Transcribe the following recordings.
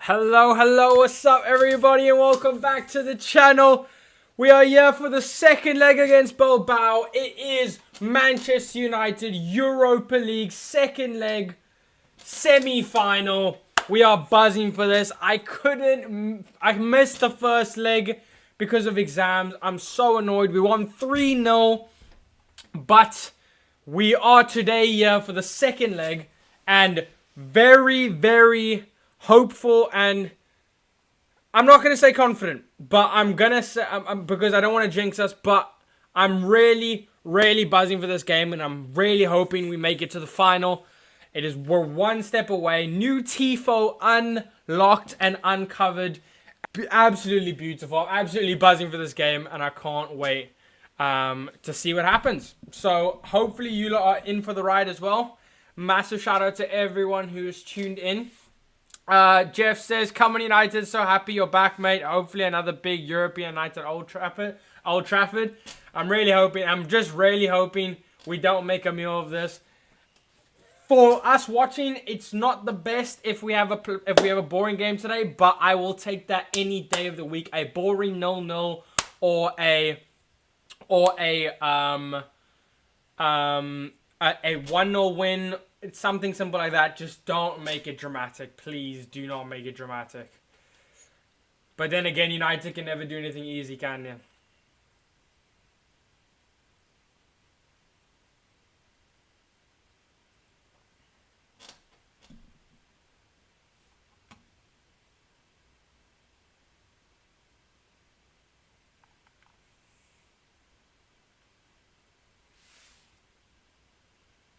Hello, what's up everybody and welcome back to the channel. We are here for the second leg against Bilbao. It is Manchester United Europa League second leg semi-final. We are buzzing for this. I missed the first leg because of exams. I'm so annoyed. We won 3-0, but we are today here for the second leg and very hopeful, and I'm not going to say confident, but I'm going to say, because I don't want to jinx us, but I'm really buzzing for this game, and I'm really hoping we make it to the final. We're one step away. New Tifo unlocked and uncovered. Absolutely beautiful. I'm absolutely buzzing for this game, and I can't wait to see what happens. So hopefully you lot are in for the ride as well. Massive shout out to everyone who's tuned in. Jeff says, "Come on United, so happy you're back, mate. Hopefully another big European night at Old Trafford. I'm just really hoping we don't make a meal of this. For us watching, it's not the best if we have a boring game today, but I will take that any day of the week. A boring 0-0 or a 1-0 win. It's something simple like that. Just don't make it dramatic. Please do not make it dramatic. But then again, United can never do anything easy, can they?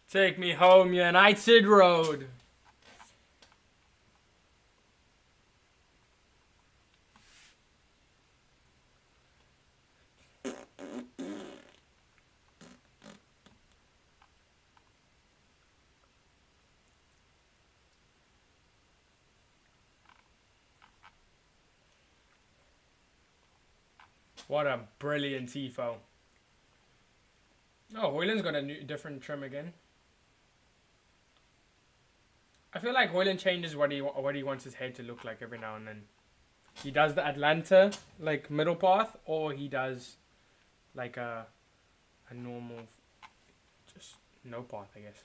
Take me home, United Road. What a brilliant tifo. Oh, Hoyland's got a different trim again. I feel like Hoyland changes what he wants his head to look like every now and then. He does the Atlanta like middle path, or he does like a normal, just no path, I guess.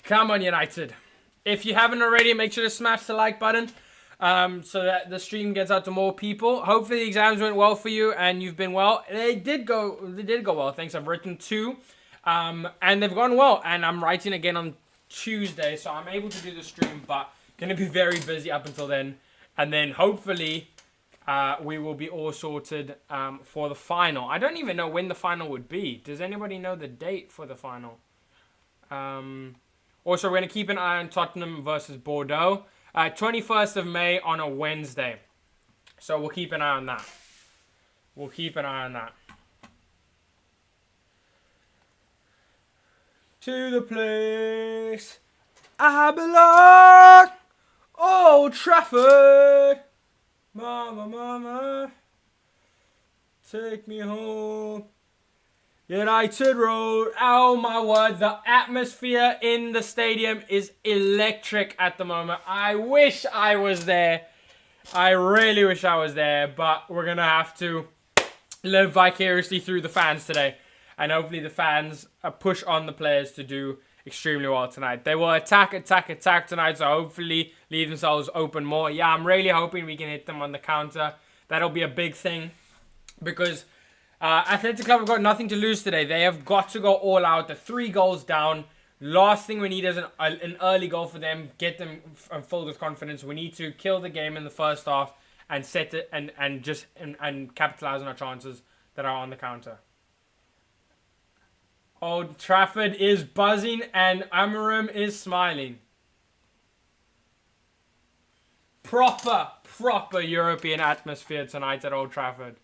Come on, United. If you haven't already, make sure to smash the like button so that the stream gets out to more people. Hopefully the exams went well for you and you've been well. They did go well. Thanks. I've written 2 and they've gone well. And I'm writing again on Tuesday, so I'm able to do the stream, but going to be very busy up until then. And then hopefully we will be all sorted for the final. I don't even know when the final would be. Does anybody know the date for the final? Also, we're going to keep an eye on Tottenham versus Bordeaux. 21st of May on a Wednesday. So we'll keep an eye on that. To the place I belong. Old Trafford. Mama. Take me home. United Road. Oh my word, the atmosphere in the stadium is electric at the moment. I wish I was there. I really wish I was there, but we're going to have to live vicariously through the fans today. And hopefully the fans push on the players to do extremely well tonight. They will attack tonight, so hopefully leave themselves open more. Yeah, I'm really hoping we can hit them on the counter. That'll be a big thing because Athletic Club have got nothing to lose today. They have got to go all out. They're 3 goals down. Last thing we need is an early goal for them. Get them filled with confidence. We need to kill the game in the first half and set it and capitalize on our chances that are on the counter. Old Trafford is buzzing and Amarim is smiling. Proper European atmosphere tonight at Old Trafford.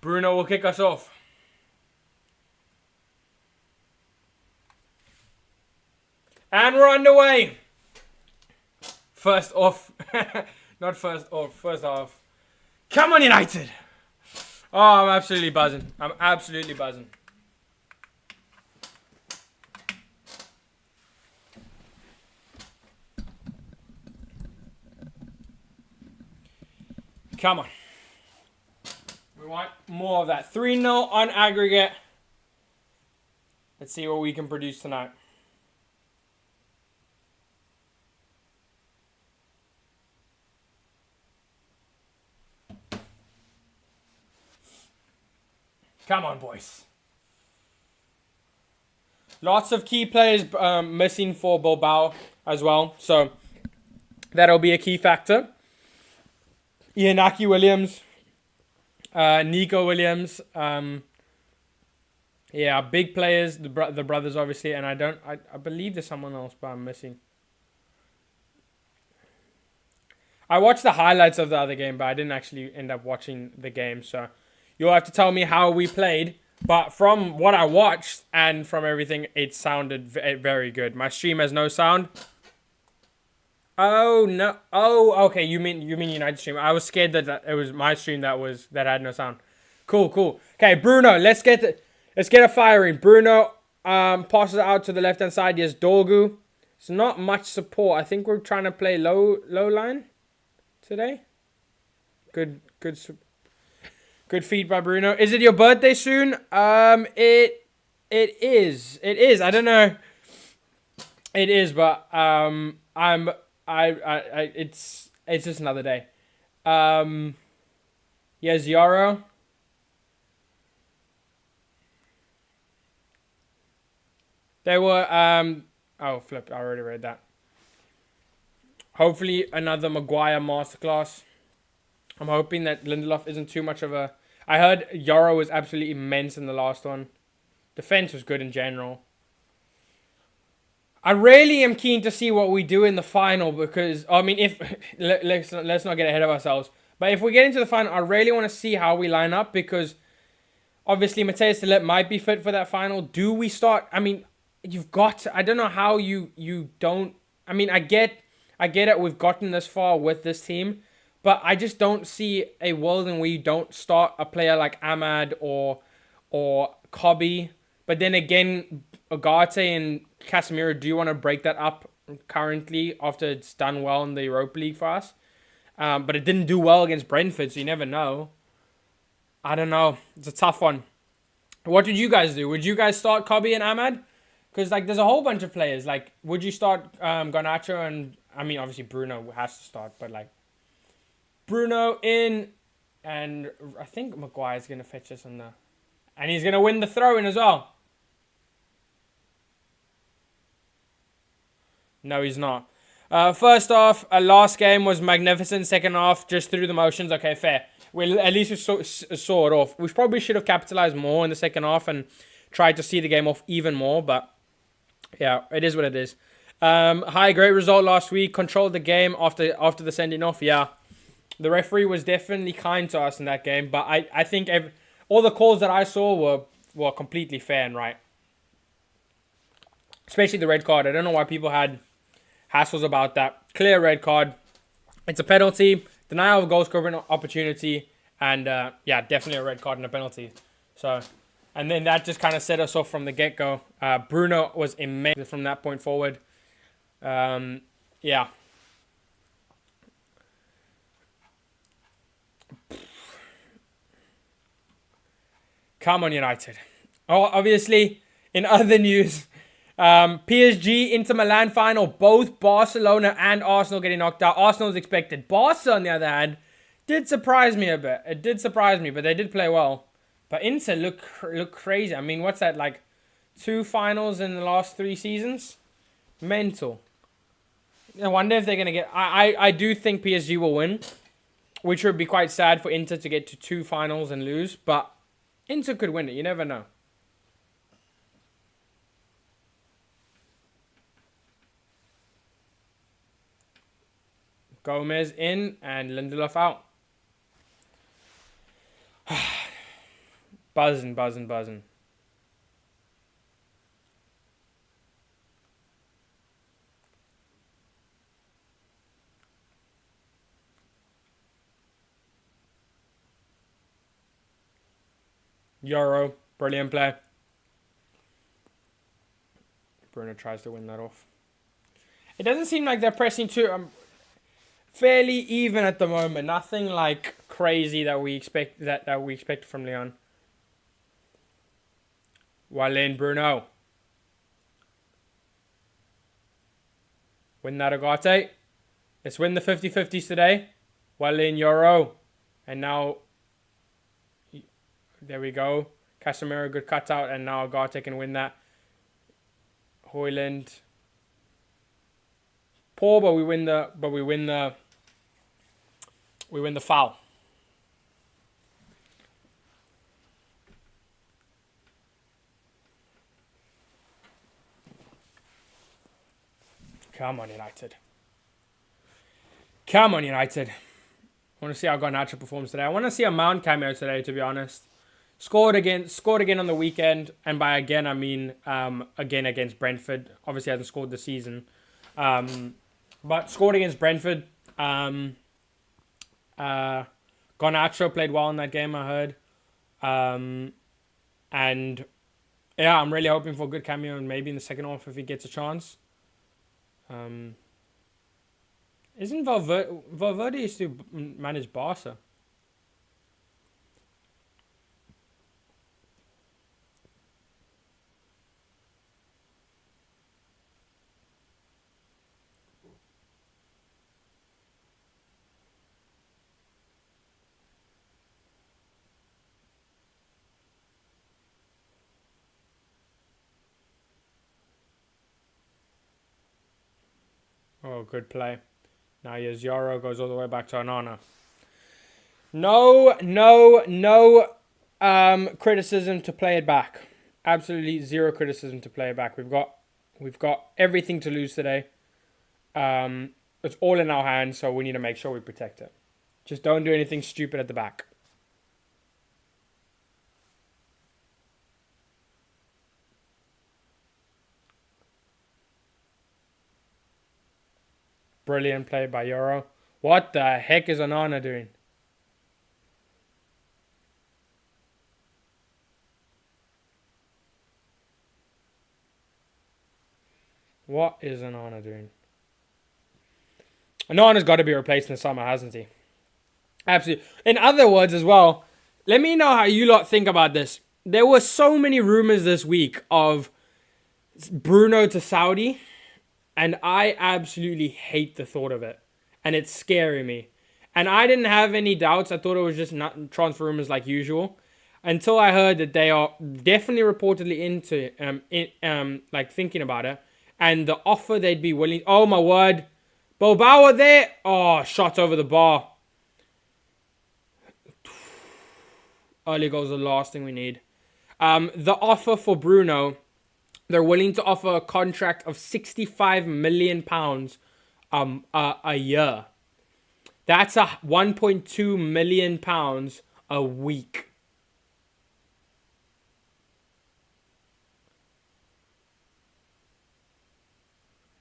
Bruno will kick us off. And we're underway. First off. Not first off. First off. Come on, United. Oh, I'm absolutely buzzing. I'm absolutely buzzing. Come on. We want more of that. 3-0 on aggregate. Let's see what we can produce tonight. Come on, boys. Lots of key players missing for Bilbao as well. So that'll be a key factor. Iñaki Williams. Nico Williams. Yeah, big players. The brothers, obviously. And I believe there's someone else, but I'm missing. I watched the highlights of the other game, but I didn't actually end up watching the game. So you'll have to tell me how we played. But from what I watched and from everything, it sounded very good. My stream has no sound. Oh no! Oh, okay. You mean United stream? I was scared that it was my stream that had no sound. Cool. Okay, Bruno. Let's get a firing. Bruno passes out to the left hand side. Yes, Dorgu. It's not much support. I think we're trying to play low line today. Good feed by Bruno. Is it your birthday soon? It is. I don't know. It is, but it's just another day. Yeah, Ziaro. They were oh flip, I already read that. Hopefully another Maguire masterclass. I'm hoping that Lindelof isn't too much of a... I heard Yoro was absolutely immense in the last one. Defense was good in general. I really am keen to see what we do in the final because, I mean, if let's not get ahead of ourselves. But if we get into the final, I really want to see how we line up because obviously Mateus de Ligt might be fit for that final. Do we start? I mean, you've got to, I don't know how you don't. I mean, I get it. We've gotten this far with this team, but I just don't see a world in where you don't start a player like Ahmad or Kobe. But then again, Ugarte and Casemiro, do you want to break that up currently after it's done well in the Europa League for us? But it didn't do well against Brentford, so you never know. I don't know. It's a tough one. What would you guys do? Would you guys start Kobe and Ahmad? Because like, there's a whole bunch of players. Like, would you start Garnacho and... I mean, obviously Bruno has to start, but like... Bruno in... And I think Maguire's going to fetch us on the... And he's going to win the throw-in as well. No, he's not. First off, last game was magnificent. Second half, just through the motions. Okay, fair. At least we saw it off. We probably should have capitalized more in the second half and tried to see the game off even more. But yeah, it is what it is. Great result last week. Controlled the game after the sending off. Yeah, the referee was definitely kind to us in that game. But I think all the calls that I saw were completely fair and right. Especially the red card. I don't know why people had hassles about that. Clear red card. It's a penalty. Denial of goal scoring opportunity. And yeah, definitely a red card and a penalty. So, and then that just kind of set us off from the get-go. Bruno was immense from that point forward. Yeah. Come on, United. Oh, obviously, in other news... PSG, Inter Milan final, both Barcelona and Arsenal getting knocked out. Arsenal was expected. Barca, on the other hand, did surprise me a bit. It did surprise me, but they did play well. But Inter look crazy. I mean, what's that, like 2 finals in the last 3 seasons? Mental. I wonder if they're going to get... I do think PSG will win, which would be quite sad for Inter to get to 2 finals and lose. But Inter could win it. You never know. Gomez in and Lindelof out. buzzing, buzzing, buzzing. Euro, brilliant play. Bruno tries to win that off. It doesn't seem like they're pressing too fairly even at the moment. Nothing like crazy that we expect that we expect from Leon. Well in, Bruno. Win that Agate. Let's win the 50-50s today. Well in, Euro. And now, there we go. Casemiro, good cutout. And now Agate can win that. Hoyland. Poor, but we win the foul. Come on, United. Come on, United. I want to see how Garnacho performs today. I want to see a Mount cameo today, to be honest. Scored again on the weekend. And by again, I mean again against Brentford. Obviously, hasn't scored this season. But scored against Brentford. Garnacho played well in that game, I heard. And yeah, I'm really hoping for a good cameo. And maybe in the second half if he gets a chance. Isn't Valverde used to manage Barca? Oh, good play. Now here's Yoro, goes all the way back to Onana. No criticism to play it back. Absolutely zero criticism to play it back. We've got everything to lose today. It's all in our hands, so we need to make sure we protect it. Just don't do anything stupid at the back. Brilliant play by Euro. What the heck is Onana doing? What is Onana doing? Onana's got to be replaced in the summer, hasn't he? Absolutely. In other words as well, let me know how you lot think about this. There were so many rumors this week of Bruno to Saudi. And I absolutely hate the thought of it. And it's scaring me. And I didn't have any doubts. I thought it was just not transfer rumors like usual. Until I heard that they are definitely reportedly into like thinking about it. And the offer they'd be willing. Oh my word. Bilbao are there. Oh, shot over the bar. Early goals are the last thing we need. The offer for Bruno. They're willing to offer a contract of £65 million a year. That's a £1.2 million a week.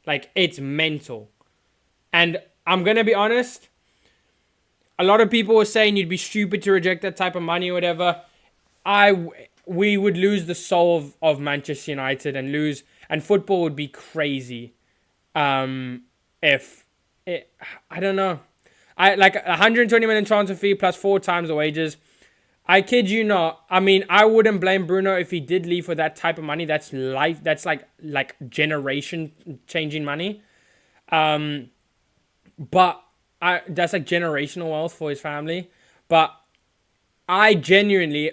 Like, it's mental. And I'm going to be honest. A lot of people were saying you'd be stupid to reject that type of money or whatever. We would lose the soul of Manchester United and football would be crazy. If it, I don't know. I like 120 million transfer fee plus 4 times the wages. I kid you not. I mean, I wouldn't blame Bruno if he did leave for that type of money. That's life. That's like generation changing money. But that's like generational wealth for his family. But I genuinely,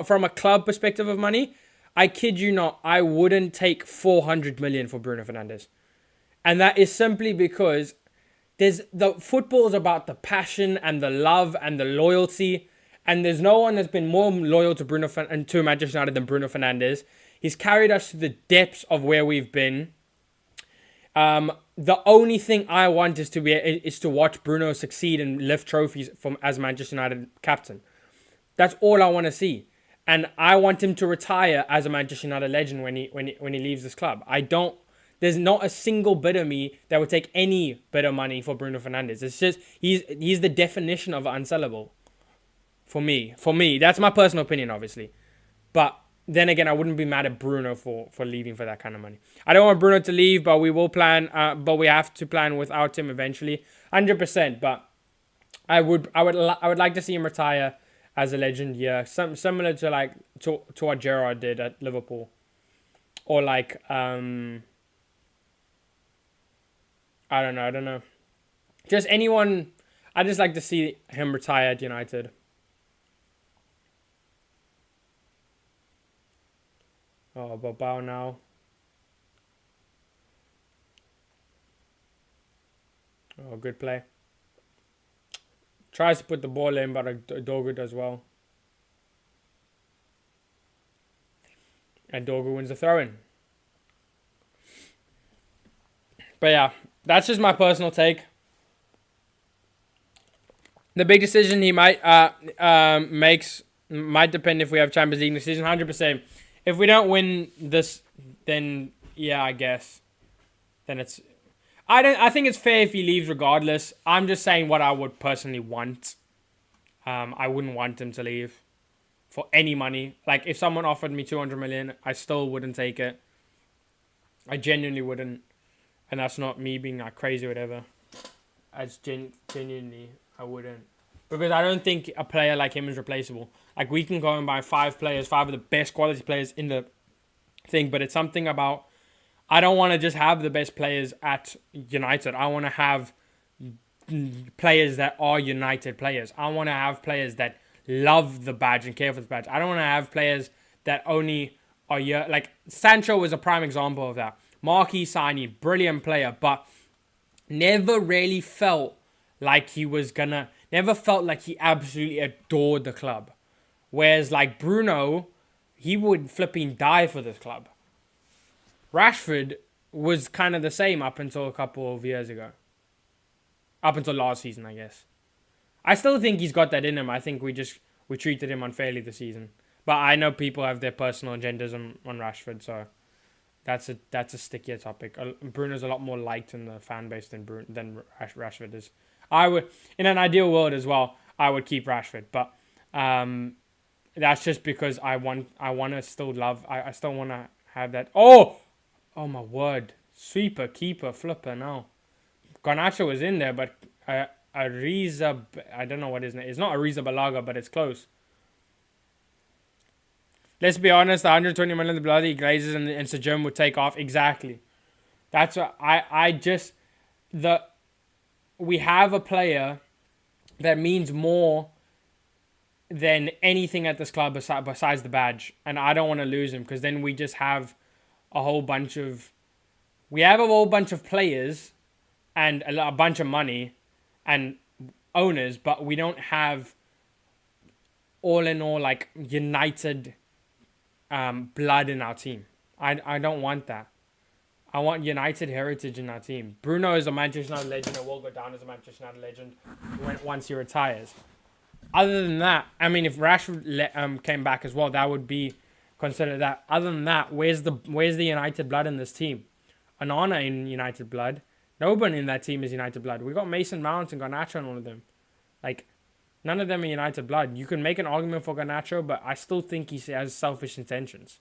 from a club perspective of money, I kid you not, I wouldn't take 400 million for Bruno Fernandes. And that is simply because the football is about the passion and the love and the loyalty. And there's no one that's been more loyal to to Manchester United than Bruno Fernandes. He's carried us to the depths of where we've been. The only thing I want is to watch Bruno succeed and lift trophies as Manchester United captain. That's all I want to see. And I want him to retire as a Manchester United legend when he leaves this club. I don't. There's not a single bit of me that would take any bit of money for Bruno Fernandes. It's just he's the definition of unsellable for me. For me, that's my personal opinion, obviously. But then again, I wouldn't be mad at Bruno for leaving for that kind of money. I don't want Bruno to leave, but we will plan. But we have to plan without him eventually, 100%. But I would like to see him retire as a legend. Yeah, similar to like to what Gerrard did at Liverpool, or like I don't know. Just anyone. I just like to see him retire at United. Oh, Bilbao now. Oh, good play. Tries to put the ball in, but Dogu does well. And Dogu wins the throw-in. But yeah, that's just my personal take. The big decision he might makes might depend if we have Champions League next season. 100%. If we don't win this, then yeah, I guess. Then it's. I think it's fair if he leaves regardless. I'm just saying what I would personally want. I wouldn't want him to leave for any money. Like if someone offered me 200 million, I still wouldn't take it. I genuinely wouldn't, and that's not me being like crazy or whatever. I just genuinely I wouldn't, because I don't think a player like him is replaceable. Like we can go and buy 5 of the best quality players in the thing, but it's something about. I don't want to just have the best players at United. I want to have players that are United players. I want to have players that love the badge and care for the badge. I don't want to have players that only are like Sancho was a prime example of that. Marquis signing, brilliant player, but never really felt like he was gonna. Never felt like he absolutely adored the club. Whereas like Bruno, he would flipping die for this club. Rashford was kind of the same up until a couple of years ago. Up until last season, I guess. I still think he's got that in him. I think we treated him unfairly this season. But I know people have their personal agendas on Rashford, so that's a stickier topic. Bruno's a lot more liked in the fan base than Rashford is. I would, in an ideal world as well, I would keep Rashford, but that's just because I want to still love. I still want to have that. Oh my word. Sweeper, keeper, flipper, no. Garnacho was in there, but Ariza, I don't know what his name is. It's not Ariza Balaga, but it's close. Let's be honest, the 120 million the bloody Glazers and Sir Jim would take off. Exactly. That's what we have a player that means more than anything at this club besides the badge. And I don't want to lose him, because then we just have a whole bunch of players and a bunch of money and owners, but we don't have all in all like United blood in our team. I don't want that. I want United heritage in our team. Bruno is a Manchester United legend and will go down as a Manchester United legend once he retires. Other than that, I mean, if Rashford came back as well, that would be consider that. Other than that, where's the United blood in this team? Onana in United blood. Nobody in that team is United blood. We got Mason Mount and Garnacho and all of them. Like, none of them are United blood. You can make an argument for Garnacho, but I still think he has selfish intentions.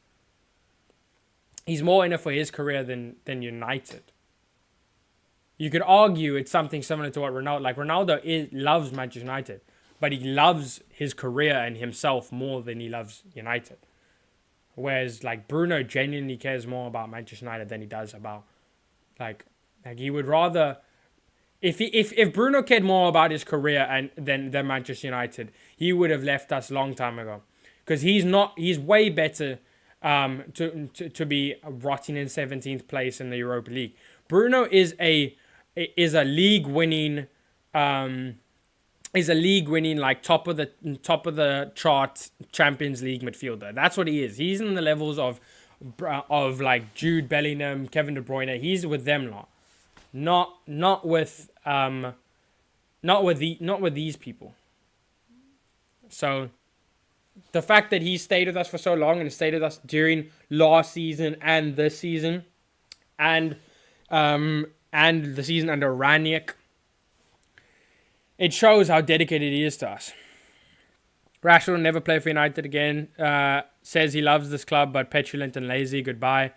He's more in it for his career than United. You could argue it's something similar to what Ronaldo. Like Ronaldo loves Manchester United, but he loves his career and himself more than he loves United. Whereas like Bruno genuinely cares more about Manchester United than he does about like he would rather if Bruno cared more about his career than Manchester United, he would have left us long time ago. Because he's way better to be rotting in 17th place in the Europa League. Bruno is a league winning like top of the chart Champions League midfielder. That's what he is. He's in the levels of like Jude Bellingham, Kevin De Bruyne. He's with them lot. Not with these people. So the fact that he stayed with us for so long and stayed with us during last season and this season, and the season under Ranić, it shows how dedicated he is to us. Rashford will never play for United again. Says he loves this club, but petulant and lazy. Goodbye.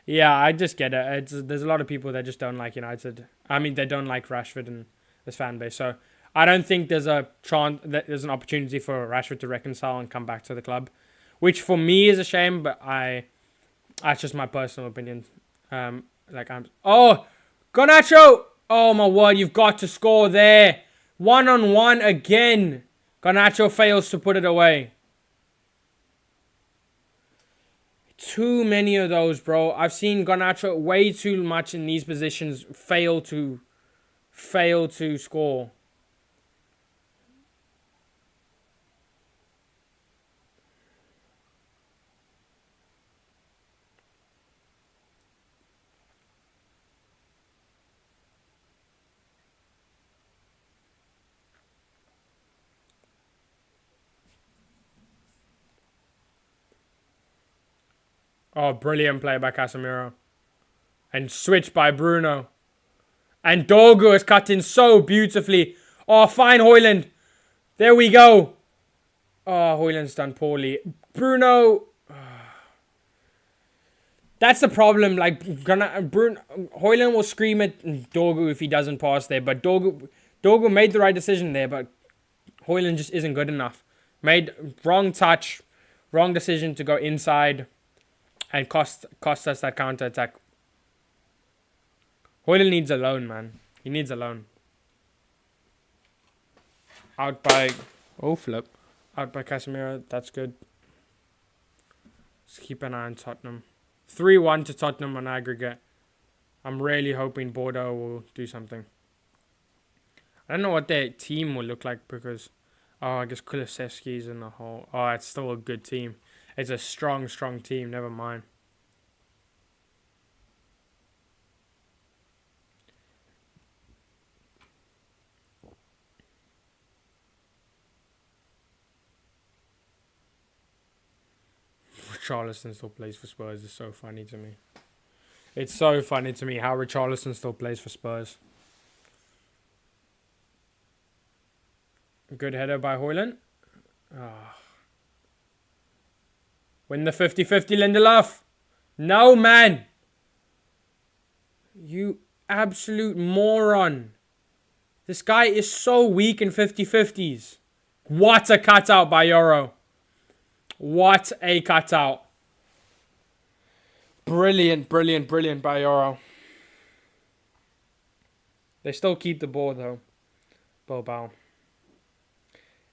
Yeah, I just get it. There's a lot of people that just don't like United. I mean, they don't like Rashford and this fan base. So I don't think there's a chance that there's an opportunity for Rashford to reconcile and come back to the club, which for me is a shame. But that's just my personal opinion. Garnacho! Oh my word! You've got to score there. 1-on-1 again. Garnacho fails to put it away. Too many of those, bro. I've seen Garnacho way too much in these positions fail to score. Oh, brilliant play by Casemiro. And switch by Bruno. And Dogu is cut in so beautifully. Oh, fine Højlund. There we go. Oh, Højlund's done poorly. Bruno. That's the problem. Like, Højlund will scream at Dogu if he doesn't pass there. But Dogu made the right decision there. But Højlund just isn't good enough. Made wrong touch. Wrong decision to go inside. And cost us that counter attack. Højlund needs a loan, man. He needs a loan. Out by Casemiro. That's good. Let's keep an eye on Tottenham. 3-1 to Tottenham on aggregate. I'm really hoping Bordeaux will do something. I don't know what their team will look like because... Oh, I guess Kulusevski's in the hole. Oh, it's still a good team. It's a strong team. Never mind. Richarlison still plays for Spurs is so funny to me. It's so funny to me how Richarlison still plays for Spurs. Good header by Højlund. Oh. Win the 50-50 Lindelof. No, man. You absolute moron. This guy is so weak in 50-50s. What a cutout by Euro. What a cutout. Brilliant by Euro. They still keep the ball though. Bilbao.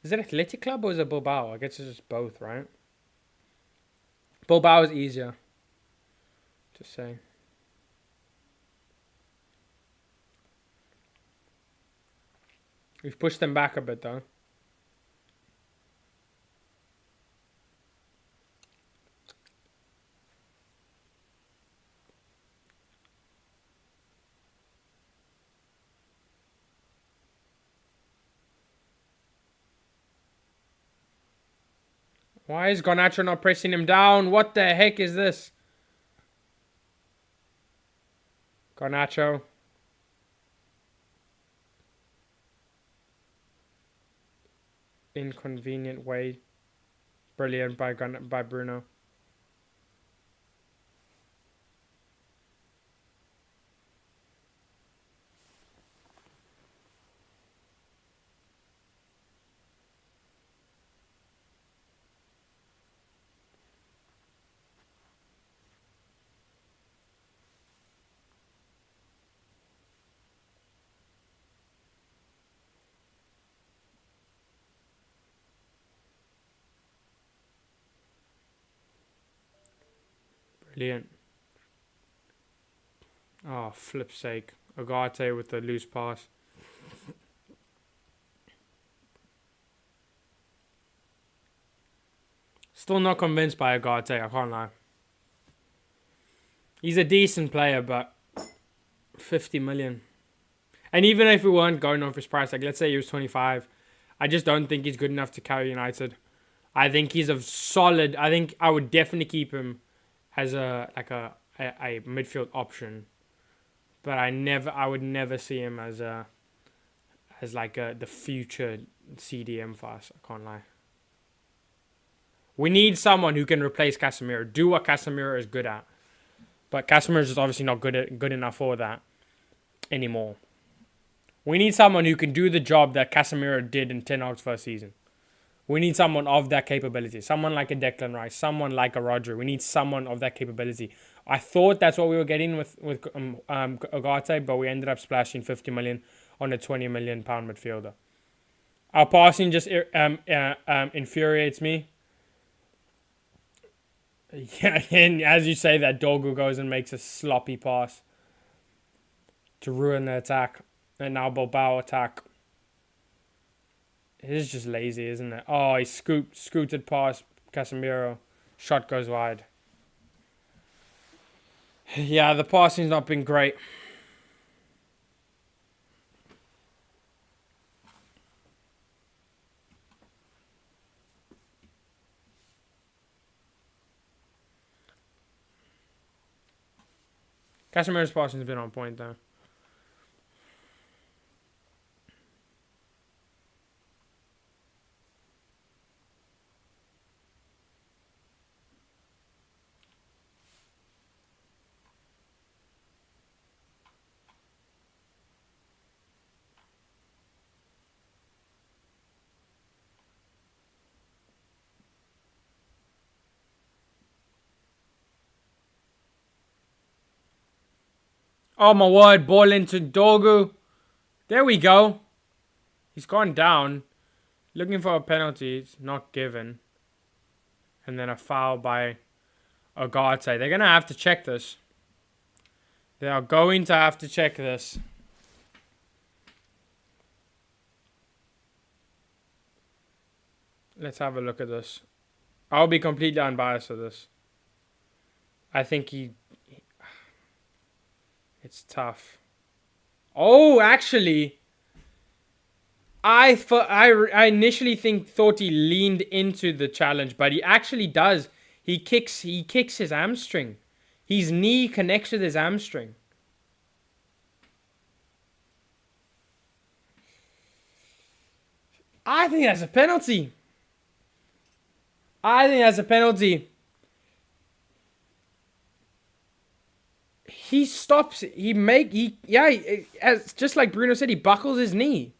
Is it Athletic Club or is it Bilbao? I guess it's just both, right? Bilbao is easier to say. We've pushed them back a bit though. Why is Garnacho not pressing him down? What the heck is this? Garnacho. Inconvenient way. Brilliant by Bruno. Brilliant. Oh, flip's sake. Agate with the loose pass. Still not convinced by Agate, I can't lie. He's a decent player, but 50 million. And even if we weren't going off his price, like let's say he was 25, I just don't think he's good enough to carry United. I think he's a solid. I think I would definitely keep him as a midfield option, but I would never see him as the future CDM for us. I can't lie. We need someone who can replace Casemiro, do what Casemiro is good at, but Casemiro is obviously not good enough for that anymore. We need someone who can do the job that Casemiro did in Ten Hag's first season. We need someone of that capability. Someone like a Declan Rice. Someone like a Roger. We need someone of that capability. I thought that's what we were getting with Ugarte, but we ended up splashing 50 million on a 20 million pound midfielder. Our passing just infuriates me. Yeah, and as you say that, Dorgu goes and makes a sloppy pass to ruin the attack. And now Bilbao attack. It is just lazy, isn't it? Oh, he scooted past Casemiro. Shot goes wide. Yeah, the passing's not been great. Casemiro's passing's been on point, though. Oh my word, ball into Dorgu. There we go. He's gone down. Looking for a penalty. It's not given. And then a foul by Ugarte. They're going to have to check this. They are going to have to check this. Let's have a look at this. I'll be completely unbiased with this. I think it's tough. Oh, actually, I initially thought he leaned into the challenge, but he actually does. He kicks his hamstring. His knee connects with his hamstring. I think that's a penalty. He stops. As just like Bruno said, he buckles his knee.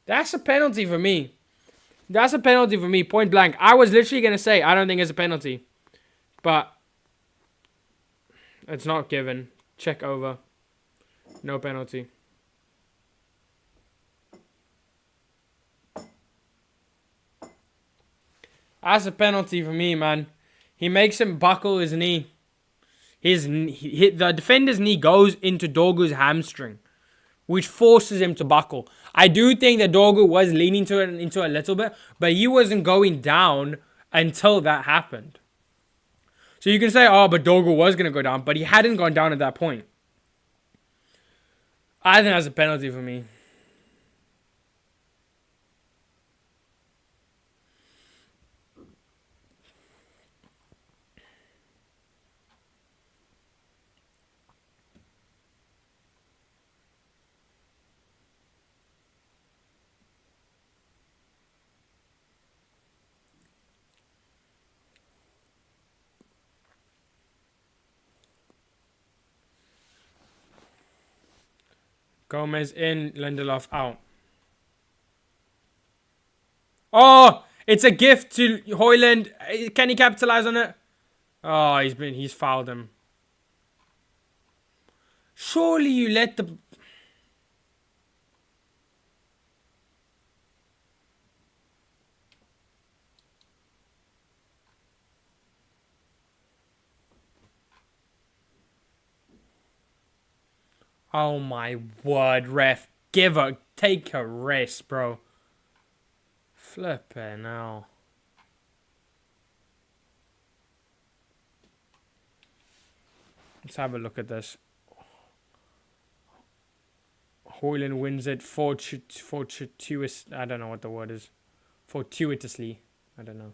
That's a penalty for me. Point blank. I was literally going to say, I don't think it's a penalty. But it's not given. Check over. No penalty. That's a penalty for me, man. He makes him buckle his knee. The defender's knee goes into Dorgu's hamstring, which forces him to buckle. I do think that Dorgu was leaning into a little bit, but he wasn't going down until that happened. So you can say, oh, but Dorgu was going to go down, but he hadn't gone down at that point. I think that's a penalty for me. Gomez in, Lindelof out. Oh, it's a gift to Højlund. Can he capitalize on it? Oh, he's fouled him. Surely you let the... Oh my word, ref. Take a rest, bro. Flippin' hell. Let's have a look at this. Hoyland wins it fortuitous. I don't know what the word is. Fortuitously. I don't know.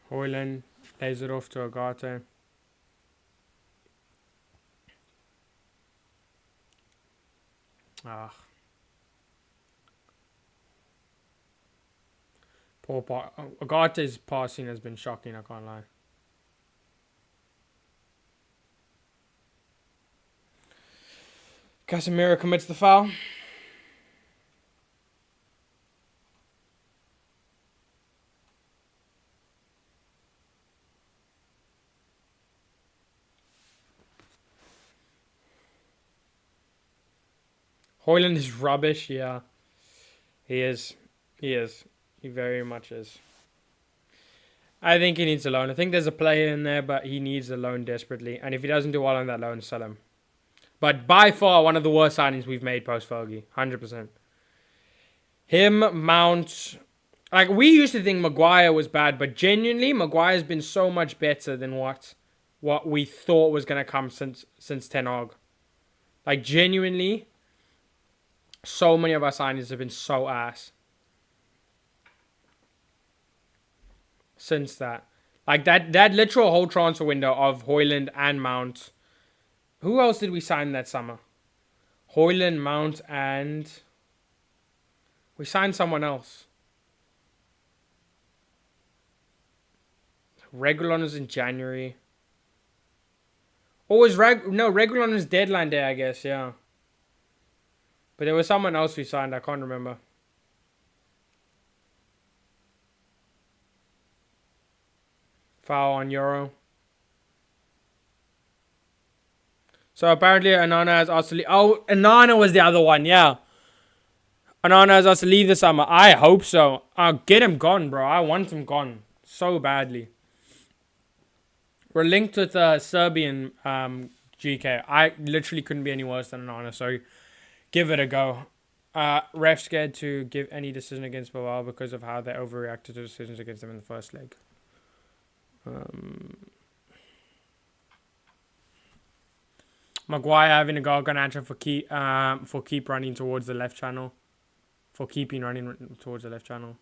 Hoyland lays it off to Agate. Ah. Poor Agate's passing has been shocking, I can't lie. Casemiro commits the foul. Hoyland is rubbish, yeah. He is. He is. He very much is. I think he needs a loan. I think there's a player in there, but he needs a loan desperately. And if he doesn't do well on that loan, sell him. But by far, one of the worst signings we've made post-Fergie. 100%. Him, Mount. Like, we used to think Maguire was bad, but genuinely, Maguire's been so much better than what we thought was going to come since Ten Hag. Like, genuinely, so many of our signings have been so ass. Since that. Like, that literal whole transfer window of Hoyland and Mount. Who else did we sign that summer? Hoyland, Mount, and... we signed someone else. Regulon was in January. Oh, was Regulon was deadline day, I guess, yeah. But there was someone else we signed, I can't remember. Foul on Euro. So apparently Anana has asked to leave. Oh, Anana was the other one, yeah. Anana has asked to leave this summer. I hope so. I'll get him gone, bro. I want him gone so badly. We're linked with a Serbian GK. I literally couldn't be any worse than Anana, so give it a go. Ref scared to give any decision against Bilbao because of how they overreacted to decisions against them in the first leg. Maguire having a go at Garnacho for keep running towards the left channel. For keeping running towards the left channel.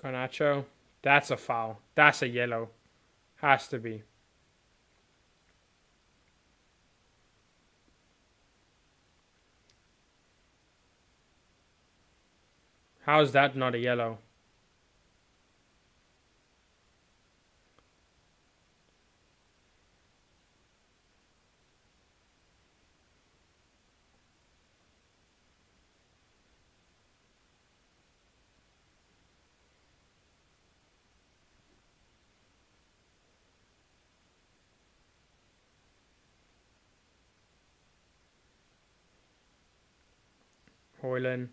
Garnacho. That's a foul. That's a yellow. Has to be. How is that not a yellow? Hoyland.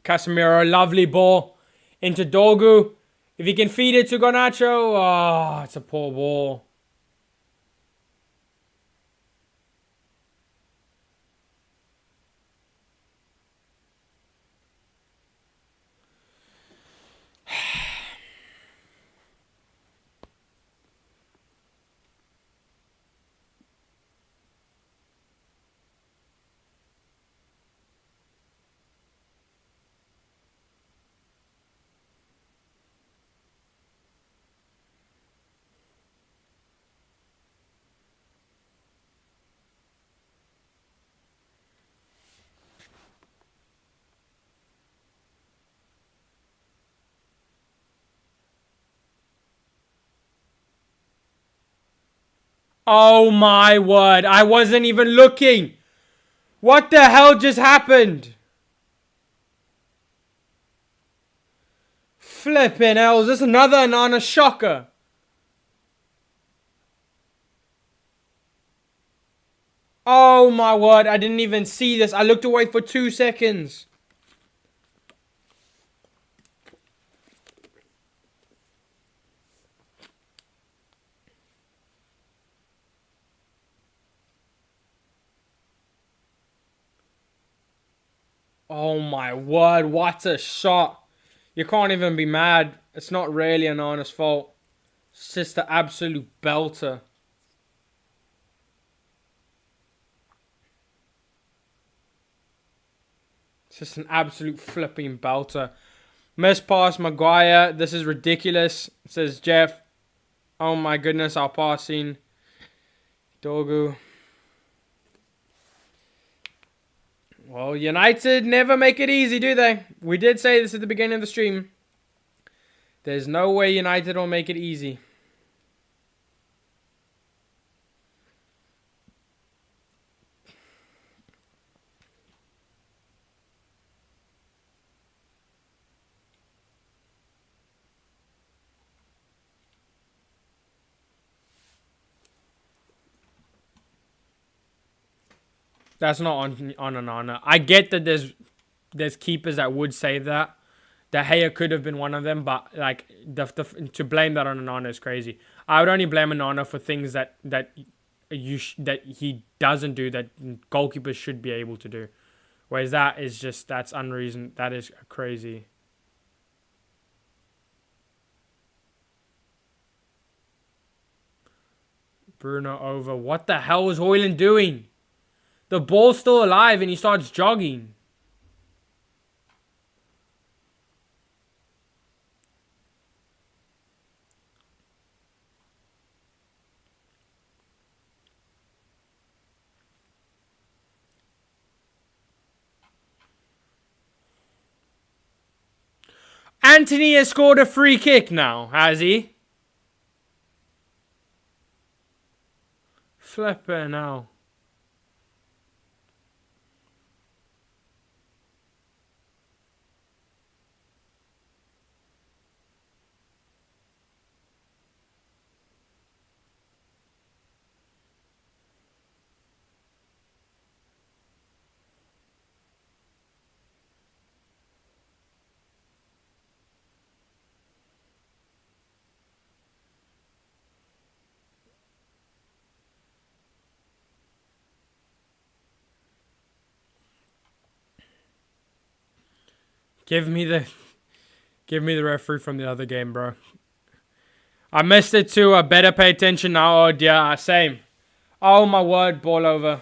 Casemiro, lovely ball into Dogu. If he can feed it to Garnacho, oh, it's a poor ball. Oh my word. I wasn't even looking. What the hell just happened? Flipping hell. Is this another Anana shocker? Oh my word. I didn't even see this. I looked away for 2 seconds. Oh my word, what a shot. You can't even be mad. It's not really an honest fault. It's just an absolute belter. It's just an absolute flipping belter. Missed pass, Maguire. This is ridiculous, says Jeff. Oh my goodness, our passing. Dogu. Well, United never make it easy, do they? We did say this at the beginning of the stream. There's no way United will make it easy. That's not on an honor. I get that there's keepers that would save that. De Gea could have been one of them, but like to blame that on an honor is crazy. I would only blame an honor for things that he doesn't do that goalkeepers should be able to do. Whereas that's unreason. That is crazy. Bruno over. What the hell was Højlund doing? The ball's still alive and he starts jogging. Anthony has scored a free kick now, has he? Flipper now. Give me the referee from the other game, bro. I missed it too. I better pay attention now. Oh dear, same. Oh my word, ball over.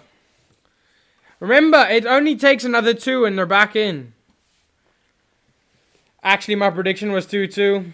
Remember, it only takes another 2 and they're back in. Actually, my prediction was 2-2.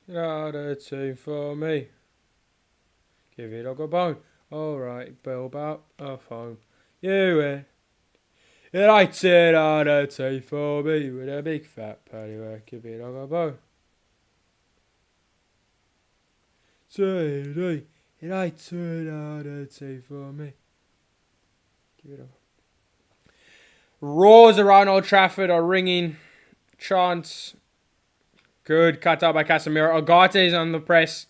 Not a team for me. Give it a go bone. Alright, Bilbao off home. UEL. United are a team for me with a big fat paddywhack. Give it a go bone. United are a team for me. Give it a go. Roars around Old Trafford are ringing. Chants. Good cut out by Casemiro. Ugarte is on the press.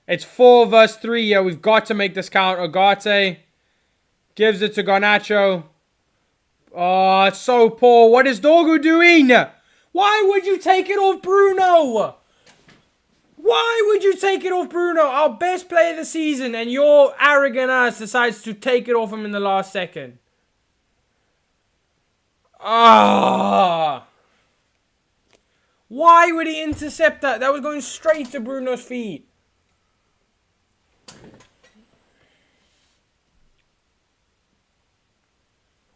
It's 4 versus 3. Yeah, we've got to make this count. Ugarte gives it to Garnacho. Oh, it's so poor. What is Dogu doing? Why would you take it off Bruno? Why would you take it off Bruno, our best player of the season, and your arrogant ass decides to take it off him in the last second? Ah! Why would he intercept that? That was going straight to Bruno's feet.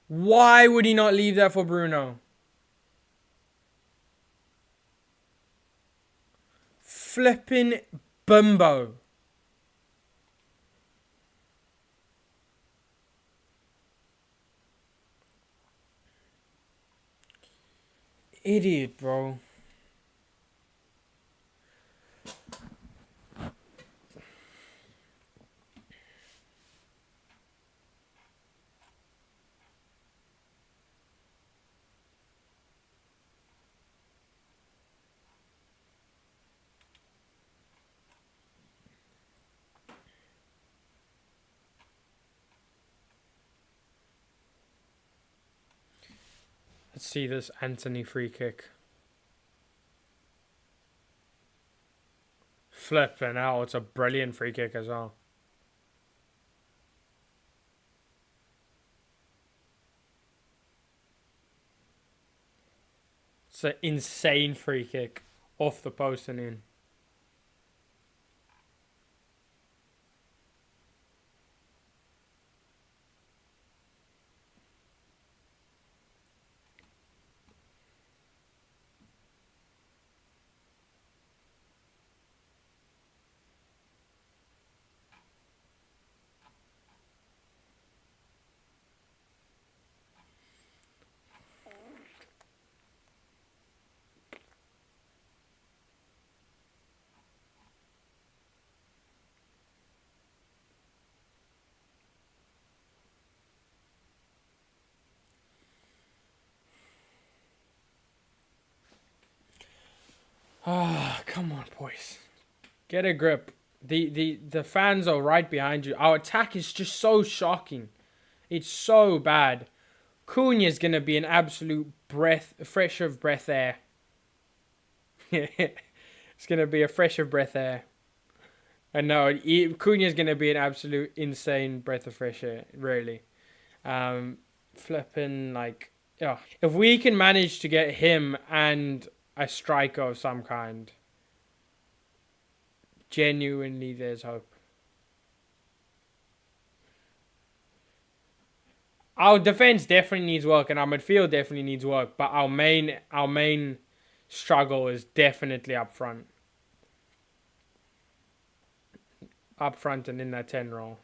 Why would he not leave that for Bruno? Flipping bimbo. Idiot, bro. Let's see this Anthony free kick. Flipping out. It's a brilliant free kick as well. It's an insane free kick. Off the post and in. Ah, come on, boys. Get a grip. The fans are right behind you. Our attack is just so shocking. It's so bad. Cunha's going to be an absolute fresh of breath air. It's going to be a fresh of breath air. And no, Cunha's going to be an absolute insane breath of fresh air, really. Flipping, like, yeah. If we can manage to get him and a striker of some kind, genuinely there's hope. Our defense definitely needs work, and our midfield definitely needs work, but our main struggle is definitely up front. Up front and in that 10 role.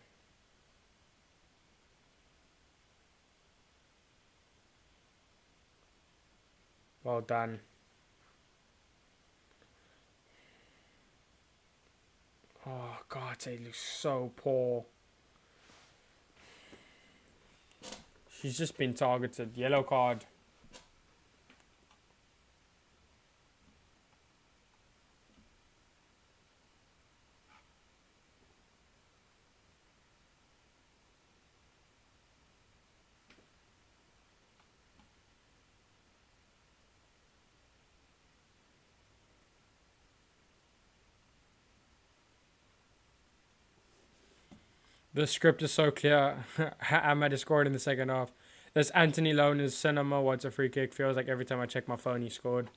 Well done. Oh, God, they look so poor. She's just been targeted. Yellow card. The script is so clear. Ahmed has scored in the second half. There's Anthony Loner's cinema. What's a free kick? Feels like every time I check my phone, he scored.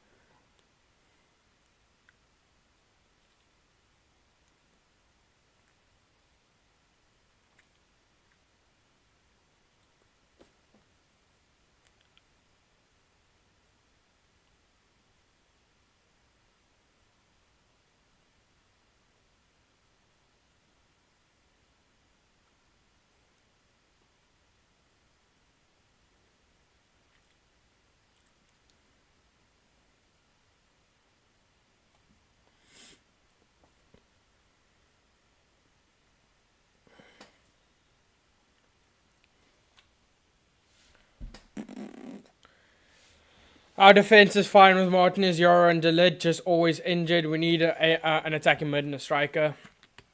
Our defense is fine with Martinez, Yoro, and Delit, just always injured. We need an attacking mid and a striker.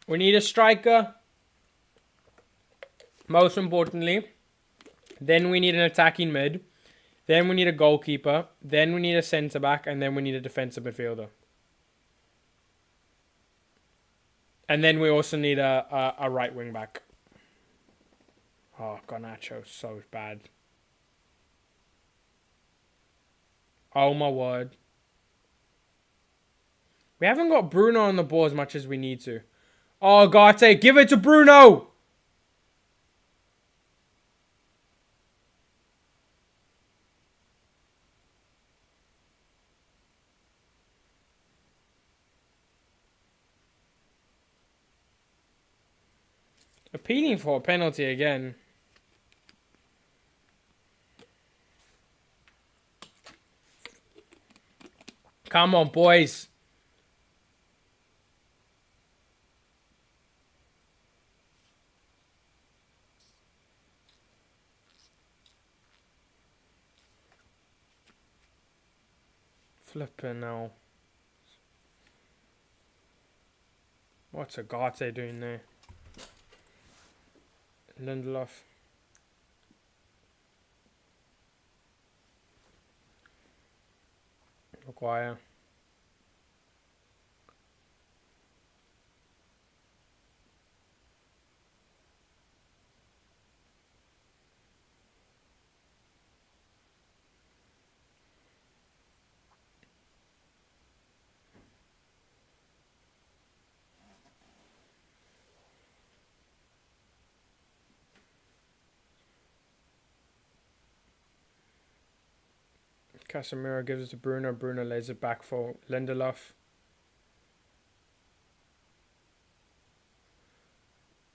We need a striker, most importantly. Then we need an attacking mid. Then we need a goalkeeper. Then we need a centre-back. And then we need a defensive midfielder. And then we also need a right wing back. Oh, Garnacho, so bad. Oh my word. We haven't got Bruno on the ball as much as we need to. Oh, Garte, give it to Bruno! Appealing for a penalty again. Come on, boys. Flipping now. What's Agate doing there? Lindelof. Maguire. Casemiro gives it to Bruno. Bruno lays it back for Lindelof.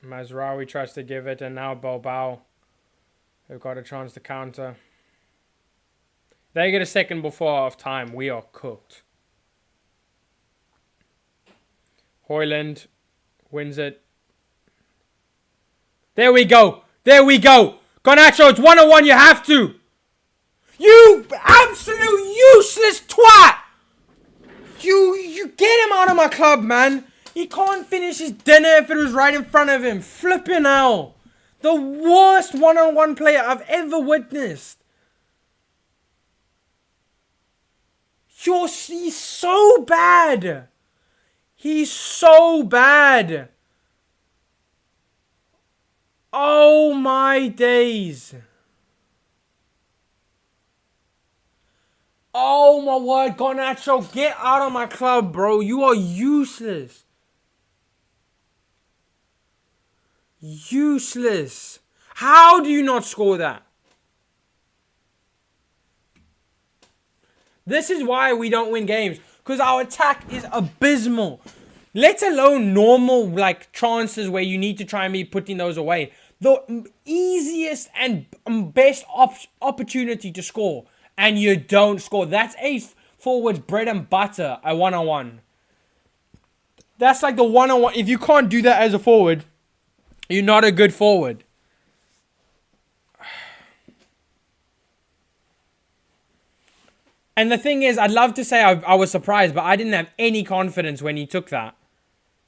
Mazraoui tries to give it, and now Bilbao have got a chance to counter. They get a second before half time. We are cooked. Højlund wins it. There we go. There we go. Garnacho, it's 1-1. You have to. You absolute useless twat. You get him out of my club, man. He can't finish his dinner if it was right in front of him. Flipping out. The worst one-on-one player I've ever witnessed. He's so bad. He's so bad. Oh my days. Oh my word, Garnacho, get out of my club, bro. You are useless. Useless. How do you not score that? This is why we don't win games. Because our attack is abysmal. Let alone normal like chances where you need to try and be putting those away. The easiest and best opportunity to score. And you don't score. That's a forward's bread and butter. A one-on-one. That's like the one-on-one. If you can't do that as a forward, you're not a good forward. And the thing is, I'd love to say I was surprised, but I didn't have any confidence when he took that.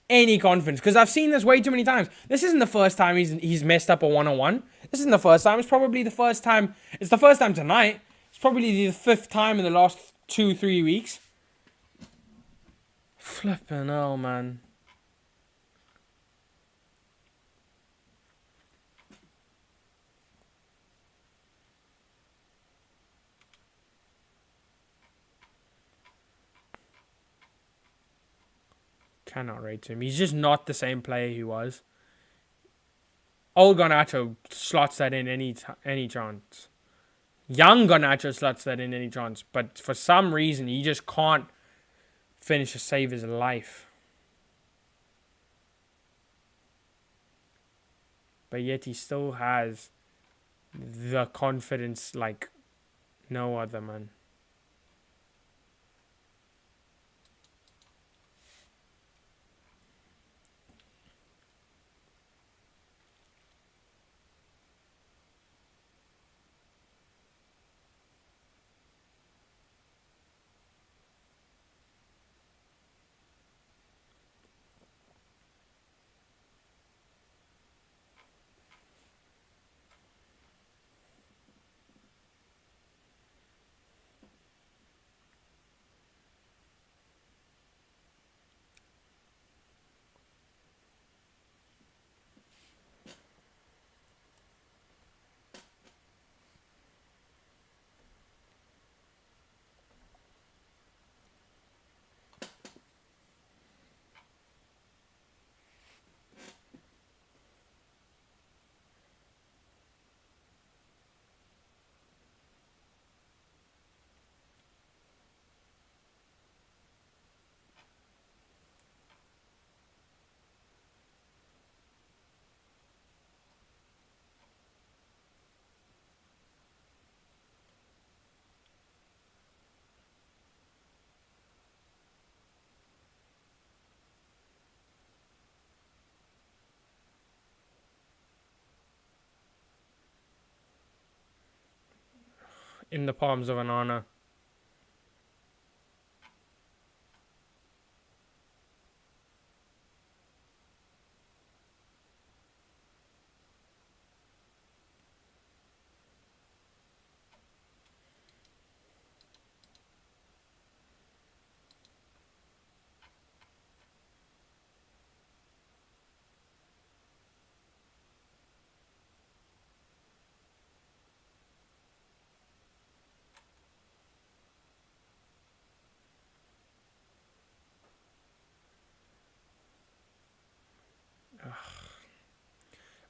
Any confidence. Because I've seen this way too many times. This isn't the first time he's messed up a one-on-one. This isn't the first time. It's probably the first time. It's the first time tonight. It's probably the fifth time in the last 2-3 weeks. Flipping hell, man. Cannot rate him. He's just not the same player he was. Old Garnacho slots that in any chance. Young Garnacho slots that in any chance. But for some reason, he just can't finish to save his life. But yet he still has the confidence like no other, man. in the palms of an honor.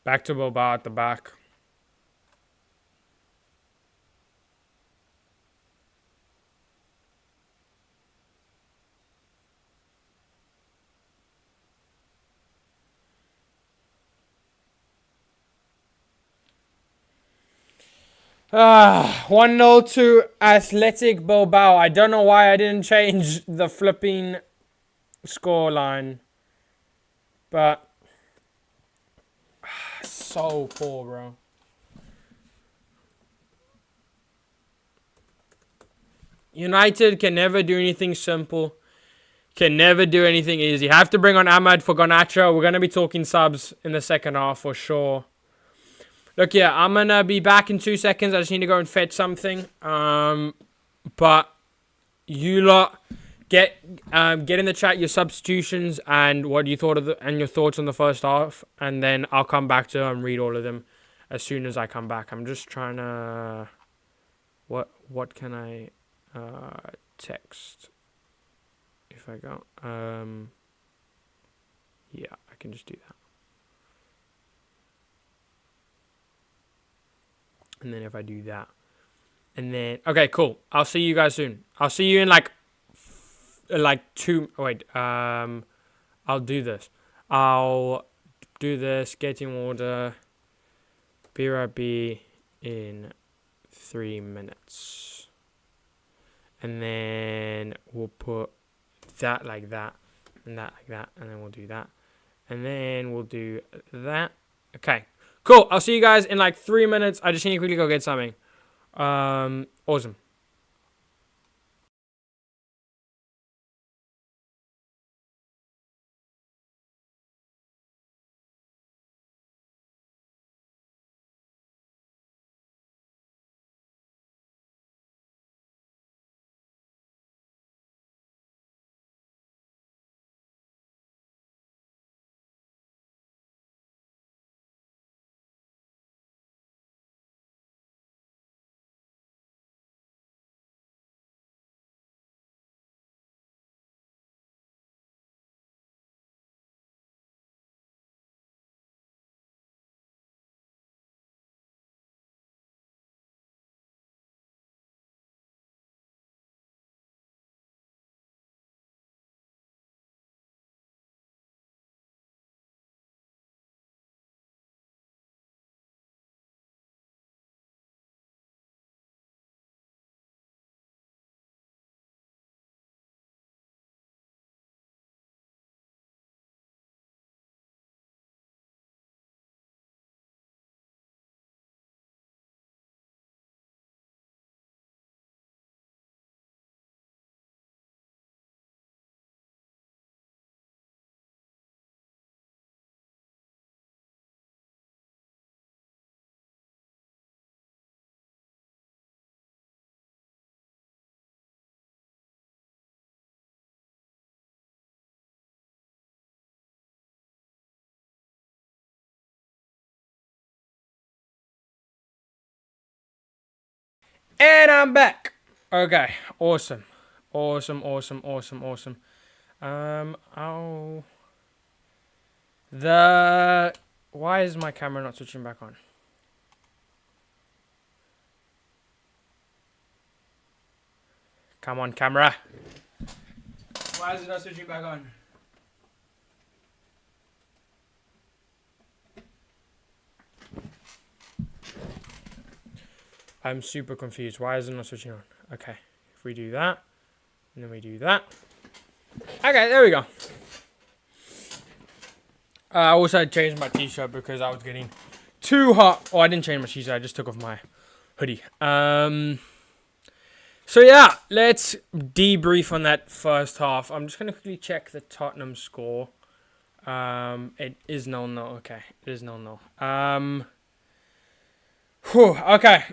Back to Bilbao at the back. Ah, 1-0 to Athletic Bilbao. I don't know why I didn't change the flipping scoreline. But so poor, bro. United can never do anything simple. Can never do anything easy. Have to bring on Ahmad for Garnacho. We're going to be talking subs in the second half for sure. Look, yeah, I'm going to be back in 2 seconds. I just need to go and fetch something. But you lot, get in the chat your substitutions and what you thought of and your thoughts on the first half. And then I'll come back to and read all of them as soon as I come back. I'm just trying to... What can I text? If I go... yeah, I can just do that. And then if I do that, and then okay, cool. I'll see you guys soon. I'll see you in like 2. Wait, I'll do this. I'll do this. Getting order. BRB in 3 minutes, and then we'll put that like that, and that like that, and then we'll do that, and then we'll do that. Okay. Cool. I'll see you guys in like 3 minutes. I just need to quickly go get something. Awesome. And I'm back. Okay. Awesome. Awesome. Why is my camera not switching back on? Come on, camera. Why is it not switching back on? I'm super confused. Why is it not switching on? Okay. If we do that, and then we do that. Okay, there we go. I also changed my t-shirt because I was getting too hot. Oh, I didn't change my t-shirt. I just took off my hoodie. So yeah, let's debrief on that first half. I'm just gonna quickly check the Tottenham score. It is 0-0. Okay, it is 0-0. Okay.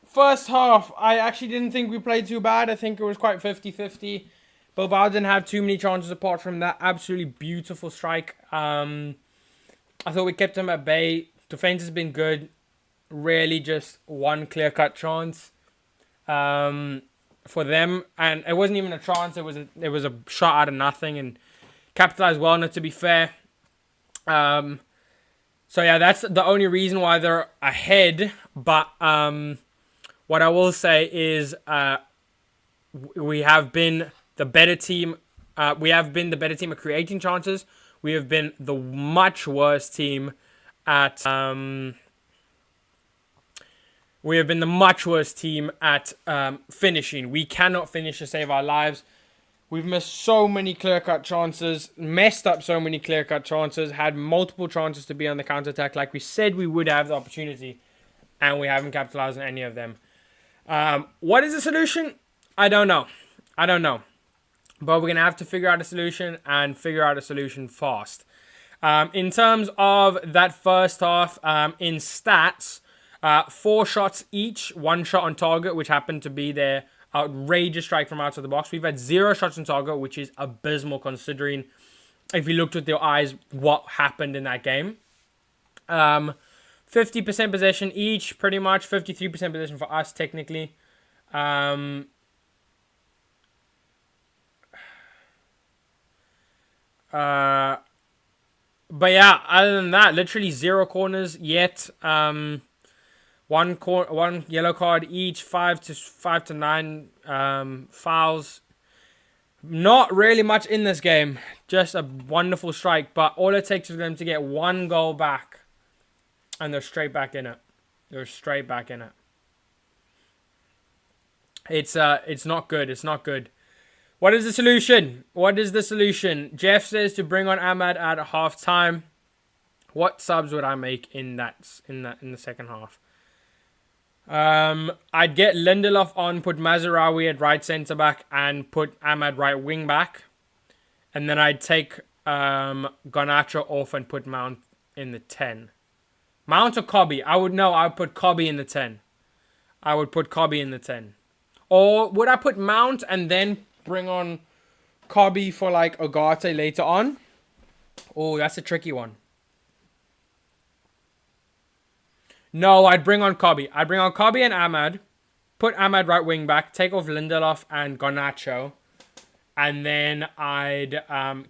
First half, I actually didn't think we played too bad. I think it was quite 50-50. Bilbao didn't have too many chances apart from that absolutely beautiful strike. I thought we kept them at bay. Defense has been good. Really just one clear-cut chance for them. And it wasn't even a chance. It was a shot out of nothing and capitalized well, not to be fair. So yeah, that's the only reason why they're ahead. But what I will say is we have been the better team. We have been the better team at creating chances. We have been the much worse team at finishing. We cannot finish to save our lives. We've missed so many clear-cut chances, messed up so many clear-cut chances, had multiple chances to be on the counter-attack like we said we would have the opportunity, and we haven't capitalized on any of them. What is the solution? I don't know. But we're going to have to figure out a solution and figure out a solution fast. In terms of that first half, in stats, 4 shots each, 1 shot on target, which happened to be their outrageous strike from outside the box. We've had 0 shots on target, which is abysmal considering if you looked with your eyes what happened in that game. 50% possession each, pretty much. 53% possession for us, technically. But yeah, other than that, literally 0 corners yet. One yellow card each, 5 to 9 fouls. Not really much in this game. Just a wonderful strike. But all it takes is for them to get 1 goal back. And they're straight back in it. It's not good. It's not good. What is the solution? Jeff says to bring on Ahmad at half time. What subs would I make in the second half? I'd get Lindelof on, put Mazraoui at right centre back, and put Ahmad right wing back, and then I'd take Garnacho off and put Mount in the 10. Mount or Cobby? I would put Cobby in the 10. Or would I put Mount and then bring on Cobby for like Ugarte later on? Oh, that's a tricky one. No, I'd bring on Cobby. I'd bring on Cobby and Ahmad. Put Ahmad right wing back. Take off Lindelof and Garnacho. And then I'd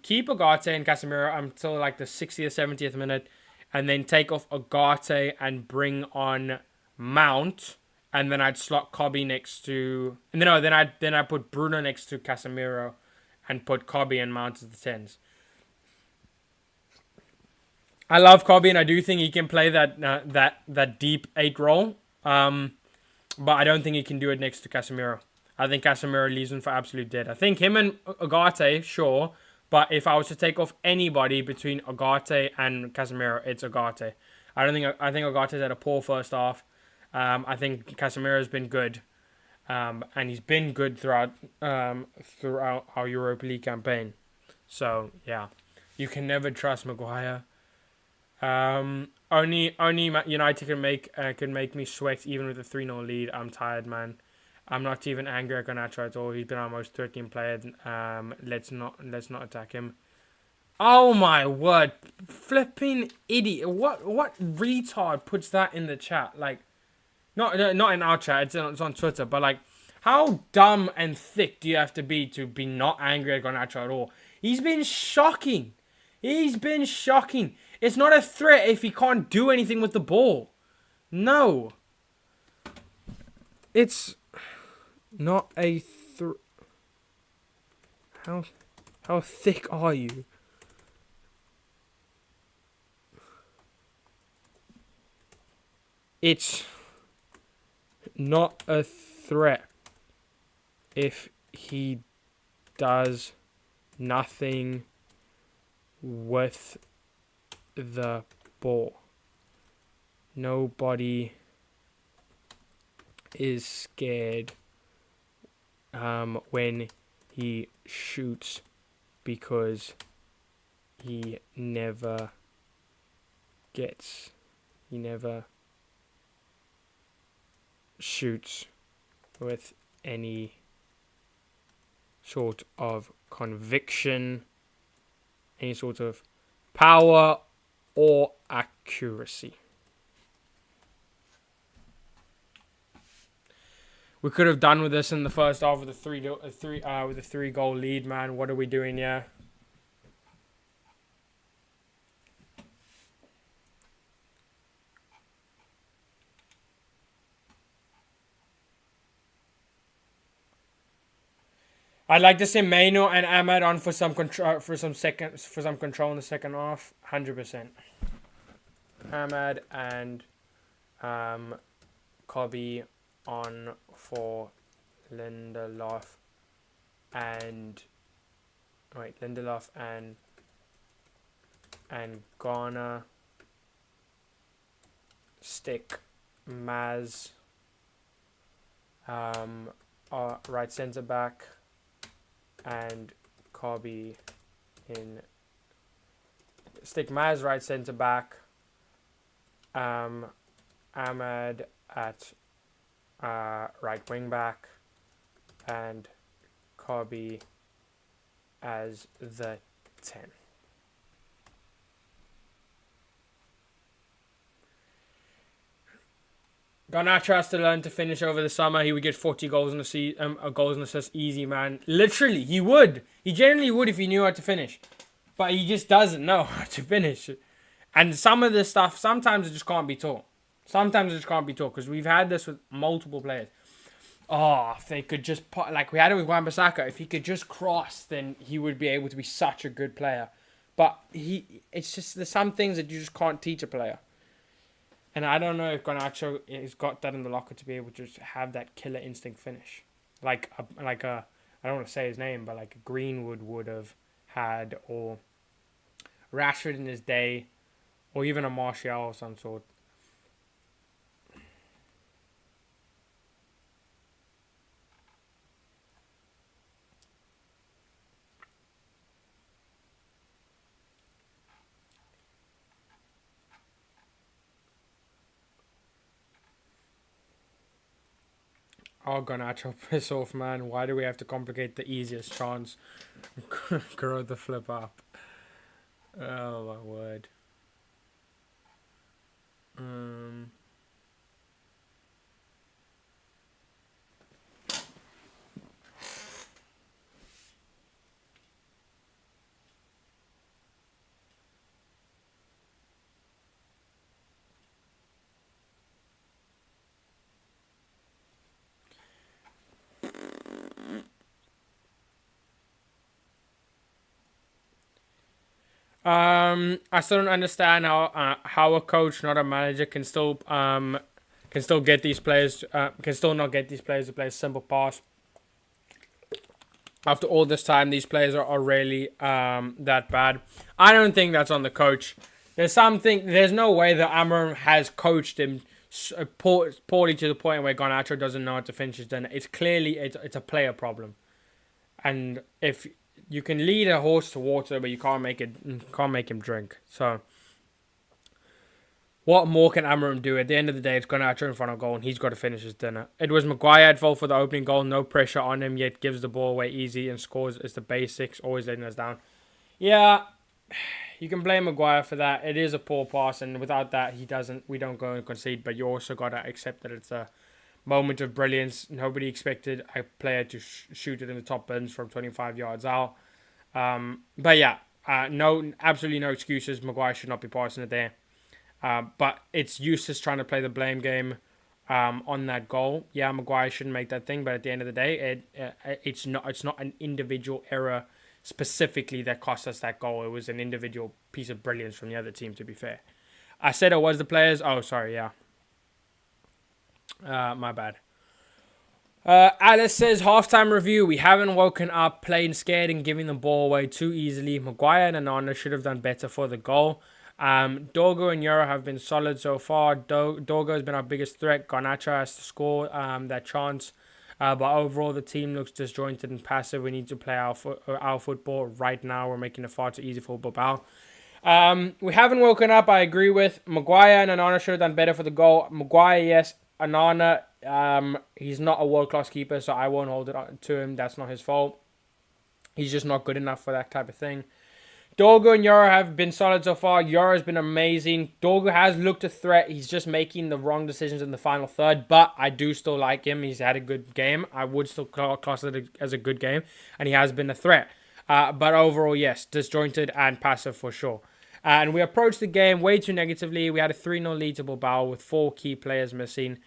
keep Ugarte and Casemiro until like the 60th, 70th minute. And then take off Ugarte and bring on Mount. And then I'd slot Cobby next to... No, then I'd put Bruno next to Casemiro. And put Cobby and Mount as the 10s. I love Cobby, and I do think he can play that deep 8 role. But I don't think he can do it next to Casemiro. I think Casemiro leaves him for absolute dead. I think him and Ugarte, sure. But if I was to take off anybody between Ugarte and Casemiro, it's Ugarte. I think Ugarte's had a poor first half. I think Casemiro's been good. And he's been good throughout our Europa League campaign. So, yeah. You can never trust Maguire. Only United can make me sweat even with a 3-0 lead. I'm tired, man. I'm not even angry at Garnacho at all. He's been our most 13 player. Let's not attack him. Oh my word, flipping idiot! What retard puts that in the chat? Like, not in our chat. It's on Twitter. But like, how dumb and thick do you have to be not angry at Garnacho at all? He's been shocking. It's not a threat if he can't do anything with the ball. No. It's not a threat. How thick are you? It's not a threat if he does nothing with the ball. Nobody is scared when he shoots, because he never shoots with any sort of conviction, any sort of power or accuracy. We could have done with this in the first half with a 3-goal lead, man. What are we doing here? I'd like to see Maino and Ahmad on for some control in the second half. 100%. Ahmad and Kobe on for Lindelof and Ghana. Stick MASE right centre back, and Kobe in. Stick MASE right centre back. Ahmad at right wing back, and Kobe as the 10. Garnacho has to learn to finish over the summer. He would get 40 goals in goals and assists easy, man. Literally, he would. He genuinely would if he knew how to finish. But he just doesn't know how to finish. And some of this stuff, sometimes it just can't be taught. Because we've had this with multiple players. Oh, if they could just put, like we had it with Wan-Bissaka, if he could just cross, then he would be able to be such a good player. But it's just, there's some things that you just can't teach a player. And I don't know if Garnacho has got that in the locker to be able to just have that killer instinct finish. Like a I don't want to say his name, but like a Greenwood would have had, or Rashford in his day, or even a Martial of some sort. Oh, Garnacho, piss off, man. Why do we have to complicate the easiest chance? Grow the flip up. Oh, my word. I still don't understand how a coach, not a manager, can still get these players can still not get these players to play a simple pass. After all this time, these players are really that bad. I don't think that's on the coach. There's no way that Amorim has coached him poorly to the point where Garnacho doesn't know how to finish his dinner. It's clearly it's a player problem, and if you can lead a horse to water, but you can't make him drink. So, what more can Amorim do? At the end of the day, it's Garnacho in front of goal, and he's got to finish his dinner. It was Maguire at fault for the opening goal. No pressure on him, yet gives the ball away easy and scores. It's the basics, always letting us down. Yeah, you can blame Maguire for that. It is a poor pass, and without that, we don't go and concede. But you also got to accept that it's a moment of brilliance. Nobody expected a player to shoot it in the top bins from 25 yards out. But yeah, absolutely no excuses. Maguire should not be passing it there. But it's useless trying to play the blame game on that goal. Yeah, Maguire shouldn't make that thing, but at the end of the day, it's not an individual error specifically that cost us that goal. It was an individual piece of brilliance from the other team, to be fair. I said it was the players. Oh, sorry, yeah. My bad. Alice says, halftime review. We haven't woken up, playing scared and giving the ball away too easily. Maguire and Anana should have done better for the goal. Dorgo and Euro have been solid so far. Dorgo has been our biggest threat. Garnacho has to score that chance. But overall, the team looks disjointed and passive. We need to play our football right now. We're making it far too easy for Bilbao. We haven't woken up, I agree with. Maguire and Onana should have done better for the goal. Maguire, yes. Onana, he's not a world-class keeper, so I won't hold it to him. That's not his fault. He's just not good enough for that type of thing. Dorgu and Yoro have been solid so far. Yoro has been amazing. Dorgu has looked a threat. He's just making the wrong decisions in the final third, but I do still like him. He's had a good game. I would still class it as a good game, and he has been a threat. But overall, yes, disjointed and passive for sure. And we approached the game way too negatively. We had a 3-0 lead to Bilbao with 4 key players missing.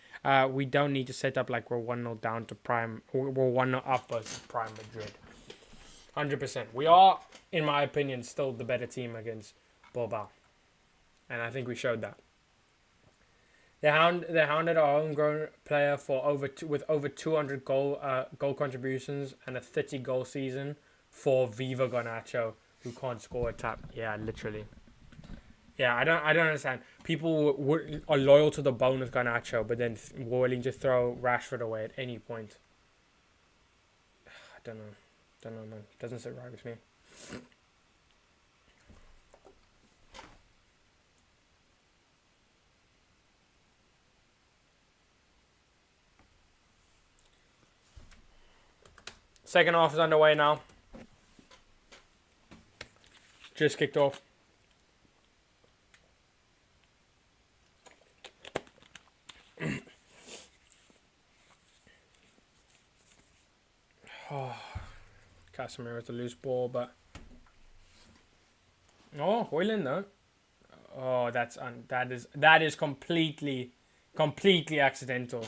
We don't need to set up like we're 1-0 down to Prime. We're 1-0 up versus Prime Madrid. 100%. We are, in my opinion, still the better team against Bilbao. And I think we showed that. They hounded our homegrown player with over 200 goal contributions and a 30-goal season for Viva Garnacho, who can't score a tap. Yeah, literally. Yeah, I don't understand. People are loyal to the bone with Garnacho, but then willing to throw Rashford away at any point. I don't know. Man. Doesn't sit right with me. Second half is underway now. Just kicked off. Casemiro with a loose ball, but Hoyland though. Oh, that is completely accidental.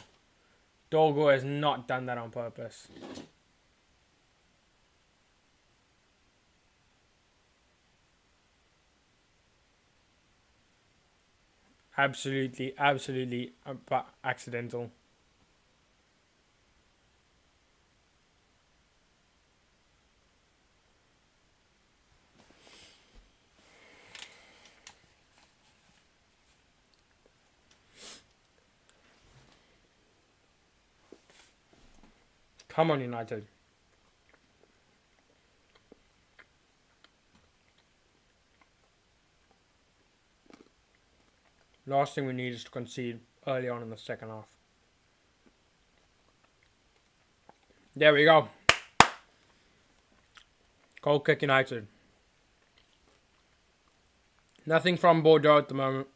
Dorgu has not done that on purpose. Absolutely accidental. Come on, United. Last thing we need is to concede early on in the second half. There we go. Goal kick United. Nothing from Bordeaux at the moment.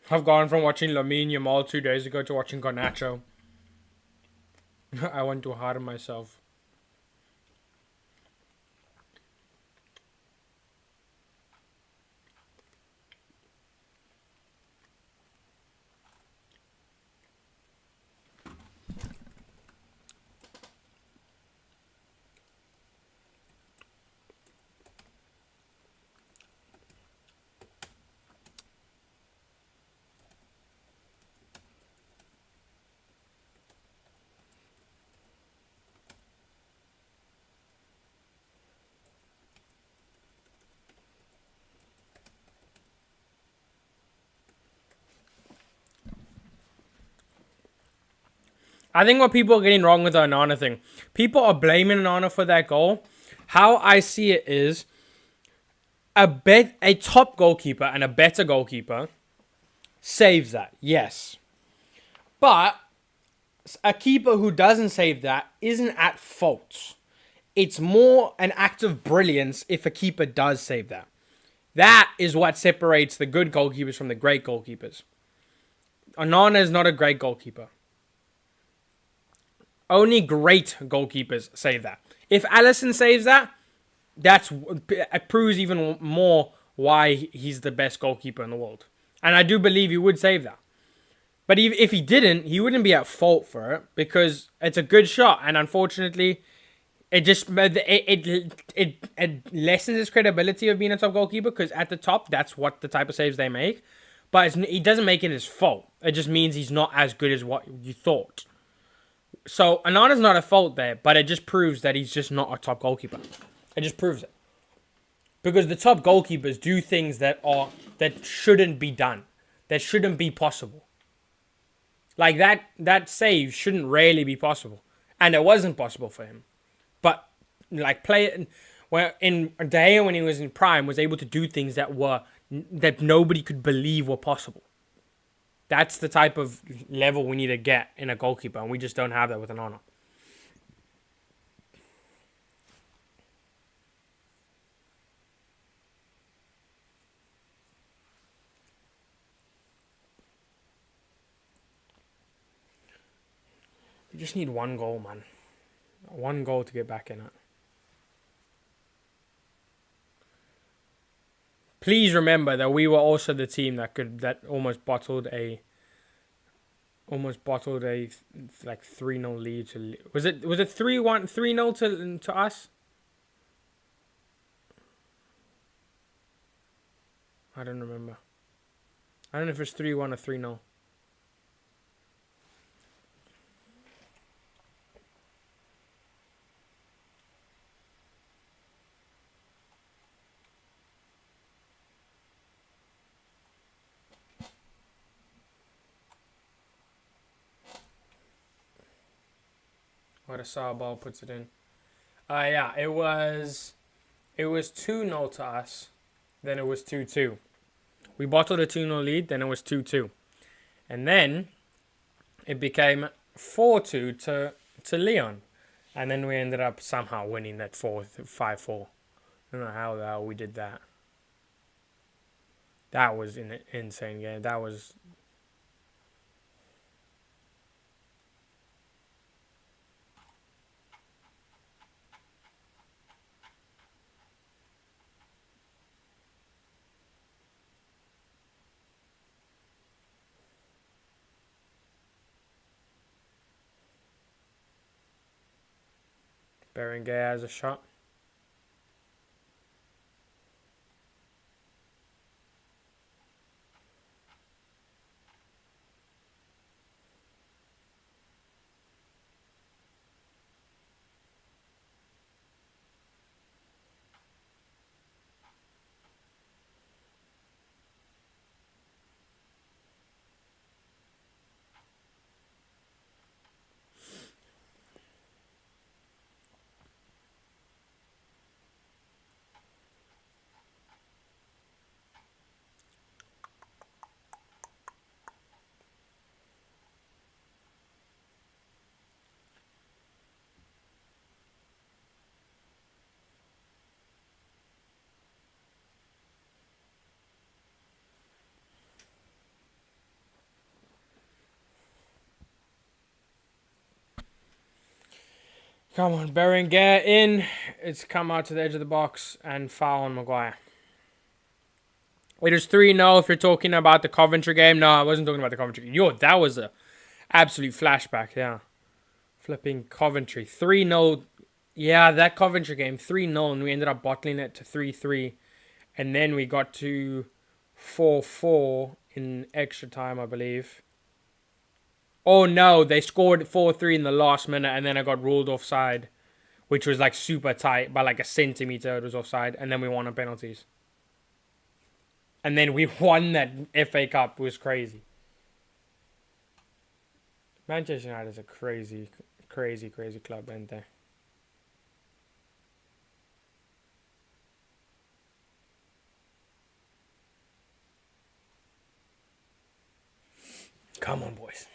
I've gone from watching Lamine Yamal 2 days ago to watching Garnacho. I went too hard on myself. I think what people are getting wrong with the Onana thing, people are blaming Onana for that goal. How I see it is a top goalkeeper and a better goalkeeper saves that, yes. But a keeper who doesn't save that isn't at fault. It's more an act of brilliance if a keeper does save that. That is what separates the good goalkeepers from the great goalkeepers. Onana is not a great goalkeeper. Only great goalkeepers save that. If Alisson saves that, it proves even more why he's the best goalkeeper in the world. And I do believe he would save that. But if he didn't, he wouldn't be at fault for it because it's a good shot. And unfortunately, it lessens his credibility of being a top goalkeeper because at the top, that's what the type of saves they make. But he doesn't make it his fault. It just means he's not as good as what you thought. So Onana's not at fault there, but it just proves that he's just not a top goalkeeper. It just proves it. Because the top goalkeepers do things that shouldn't be done. That shouldn't be possible. Like that save shouldn't really be possible, and it wasn't possible for him. But like where in De Gea when he was in prime was able to do things that nobody could believe were possible. That's the type of level we need to get in a goalkeeper, and we just don't have that with an honor. We just need one goal, man. One goal to get back in it. Please remember that we were also the team that almost bottled a like 3-0 lead to. Was it 3-0 to us? I don't remember. I don't know if it's 3-1 or 3-0. What a saw ball puts it in. Yeah, it was 2-0 to us. Then it was 2-2. We bottled a 2-0 lead, then it was 2-2. And then it became 4-2 to Leon. And then we ended up somehow winning that 5-4. I don't know how the hell we did that. That was an insane game. That was... Berenguer has a shot. Come on, Berenguer in. It's come out to the edge of the box and foul on Maguire. It is 3-0 if you're talking about the Coventry game. No, I wasn't talking about the Coventry game. Yo, that was a absolute flashback, yeah. Flipping Coventry. 3-0. Yeah, that Coventry game, 3-0, and we ended up bottling it to 3-3. And then we got to 4-4 in extra time, I believe. Oh no, they scored 4-3 in the last minute, and then I got ruled offside, which was like super tight, by like a centimeter it was offside, and then we won on penalties. And then we won that FA Cup. It was crazy. Manchester United is a crazy, crazy, crazy club, ain't they? Come on, boys.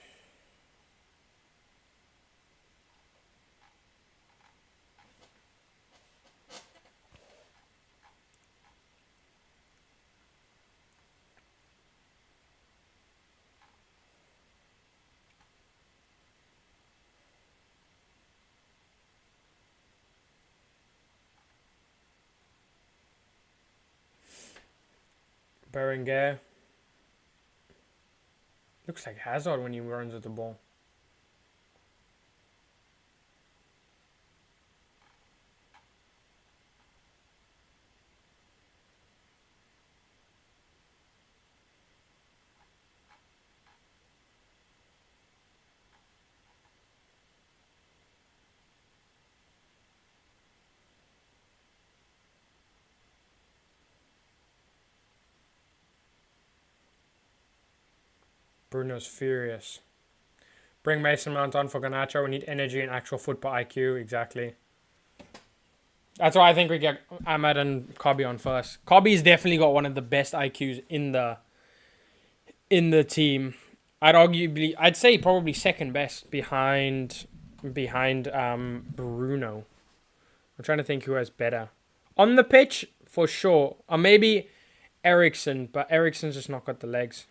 Berenguer. Looks like Hazard when he runs with the ball. Bruno's furious. Bring Mason Mount on for Garnacho. We need energy and actual football IQ. Exactly. That's why I think we get Ahmad and Kobe on first. Kobe's definitely got one of the best IQs in the team. I'd say probably second best behind Bruno. I'm trying to think who has better. On the pitch, for sure. Or maybe Ericsson, but Ericsson's just not got the legs.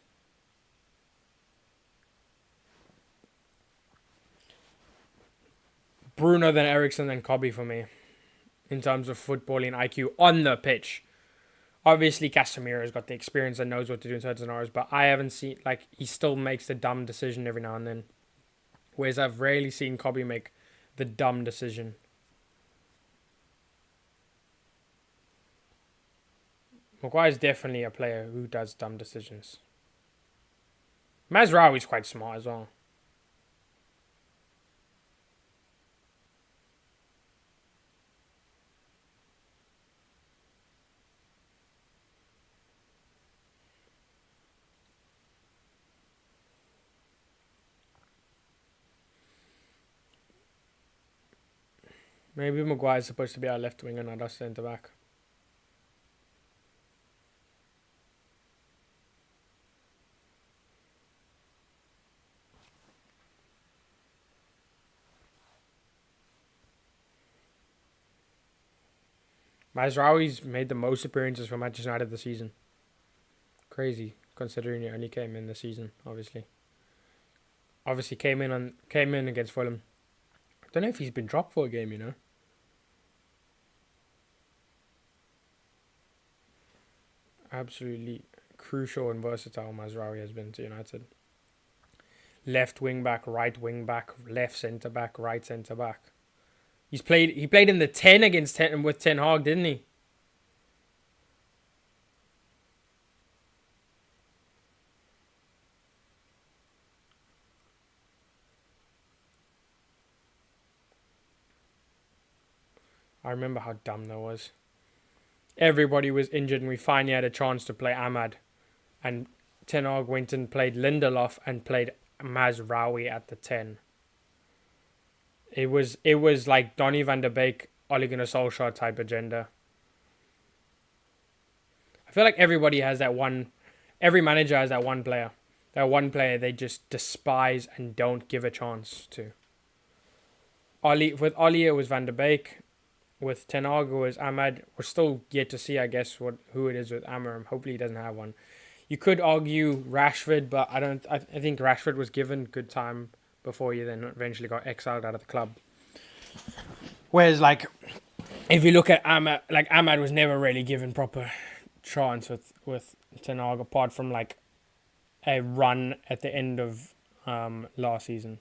Bruno, then Ericsson, then Kobe for me. In terms of footballing IQ on the pitch. Obviously, Casemiro's got the experience and knows what to do in certain scenarios, but I haven't seen, like, he still makes the dumb decision every now and then. Whereas I've rarely seen Kobe make the dumb decision. Maguire's definitely a player who does dumb decisions. Mazraoui's quite smart as well. Maybe Maguire's supposed to be our left winger, not our centre back. Mazraoui's made the most appearances for Manchester United this season. Crazy, considering he only came in this season, obviously. Obviously came in against Fulham. I don't know if he's been dropped for a game, you know. Absolutely crucial and versatile Mazraoui has been to United. Left wing back, right wing back, left centre back, right centre back. He played in the 10 against 10 with Ten Hag, didn't he? I remember how dumb that was. Everybody was injured and we finally had a chance to play Ahmad. And Ten Hag went and played Lindelof and played Mazraoui at the 10. It was like Donny van der Beek, Ole Gunnar Solskjaer type agenda. I feel like everybody has that one. Every manager has that one player. That one player they just despise and don't give a chance to. With Ole, it was Van der Beek. With Ten Hag, it was Ahmad. We're still yet to see, I guess, who it is with Amarim. Hopefully, he doesn't have one. You could argue Rashford, but I think Rashford was given good time before he then eventually got exiled out of the club. Whereas, like, if you look at Ahmad, like Ahmad was never really given proper chance with Ten Hag, apart from like a run at the end of last season.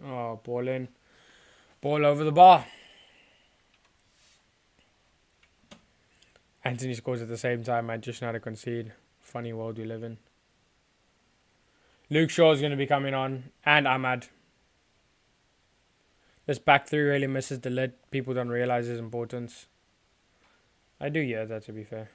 Oh, ball in. Ball over the bar. Anthony scores at the same time. Manchester United concede. Funny world we live in. Luke Shaw is going to be coming on. And Ahmad. This back three really misses the lid. People don't realise his importance. I do hear that, to be fair.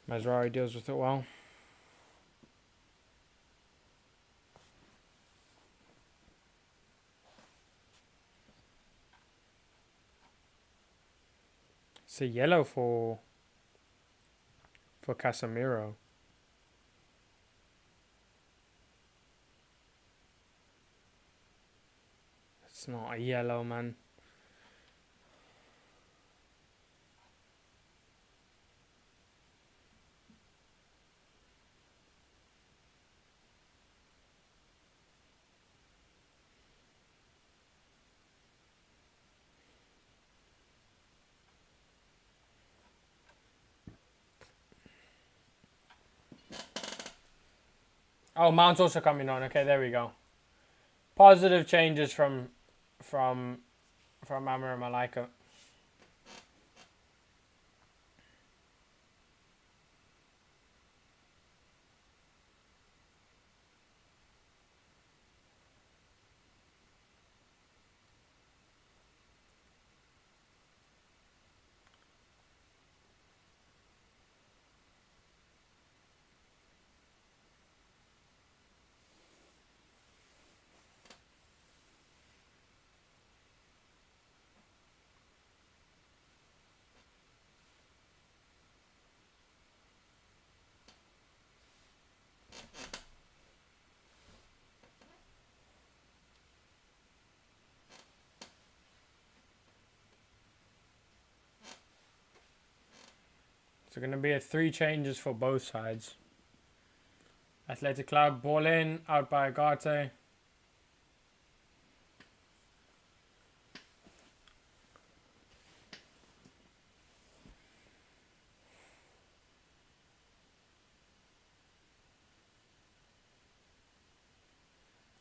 Mazraoui deals with it well. It's a yellow for for Casemiro. It's not a yellow, man. Oh, Mount's also coming on. Okay, there we go. Positive changes from Amar and Malika. So going to be 3 changes for both sides. Athletic Club, ball in, out by Agate.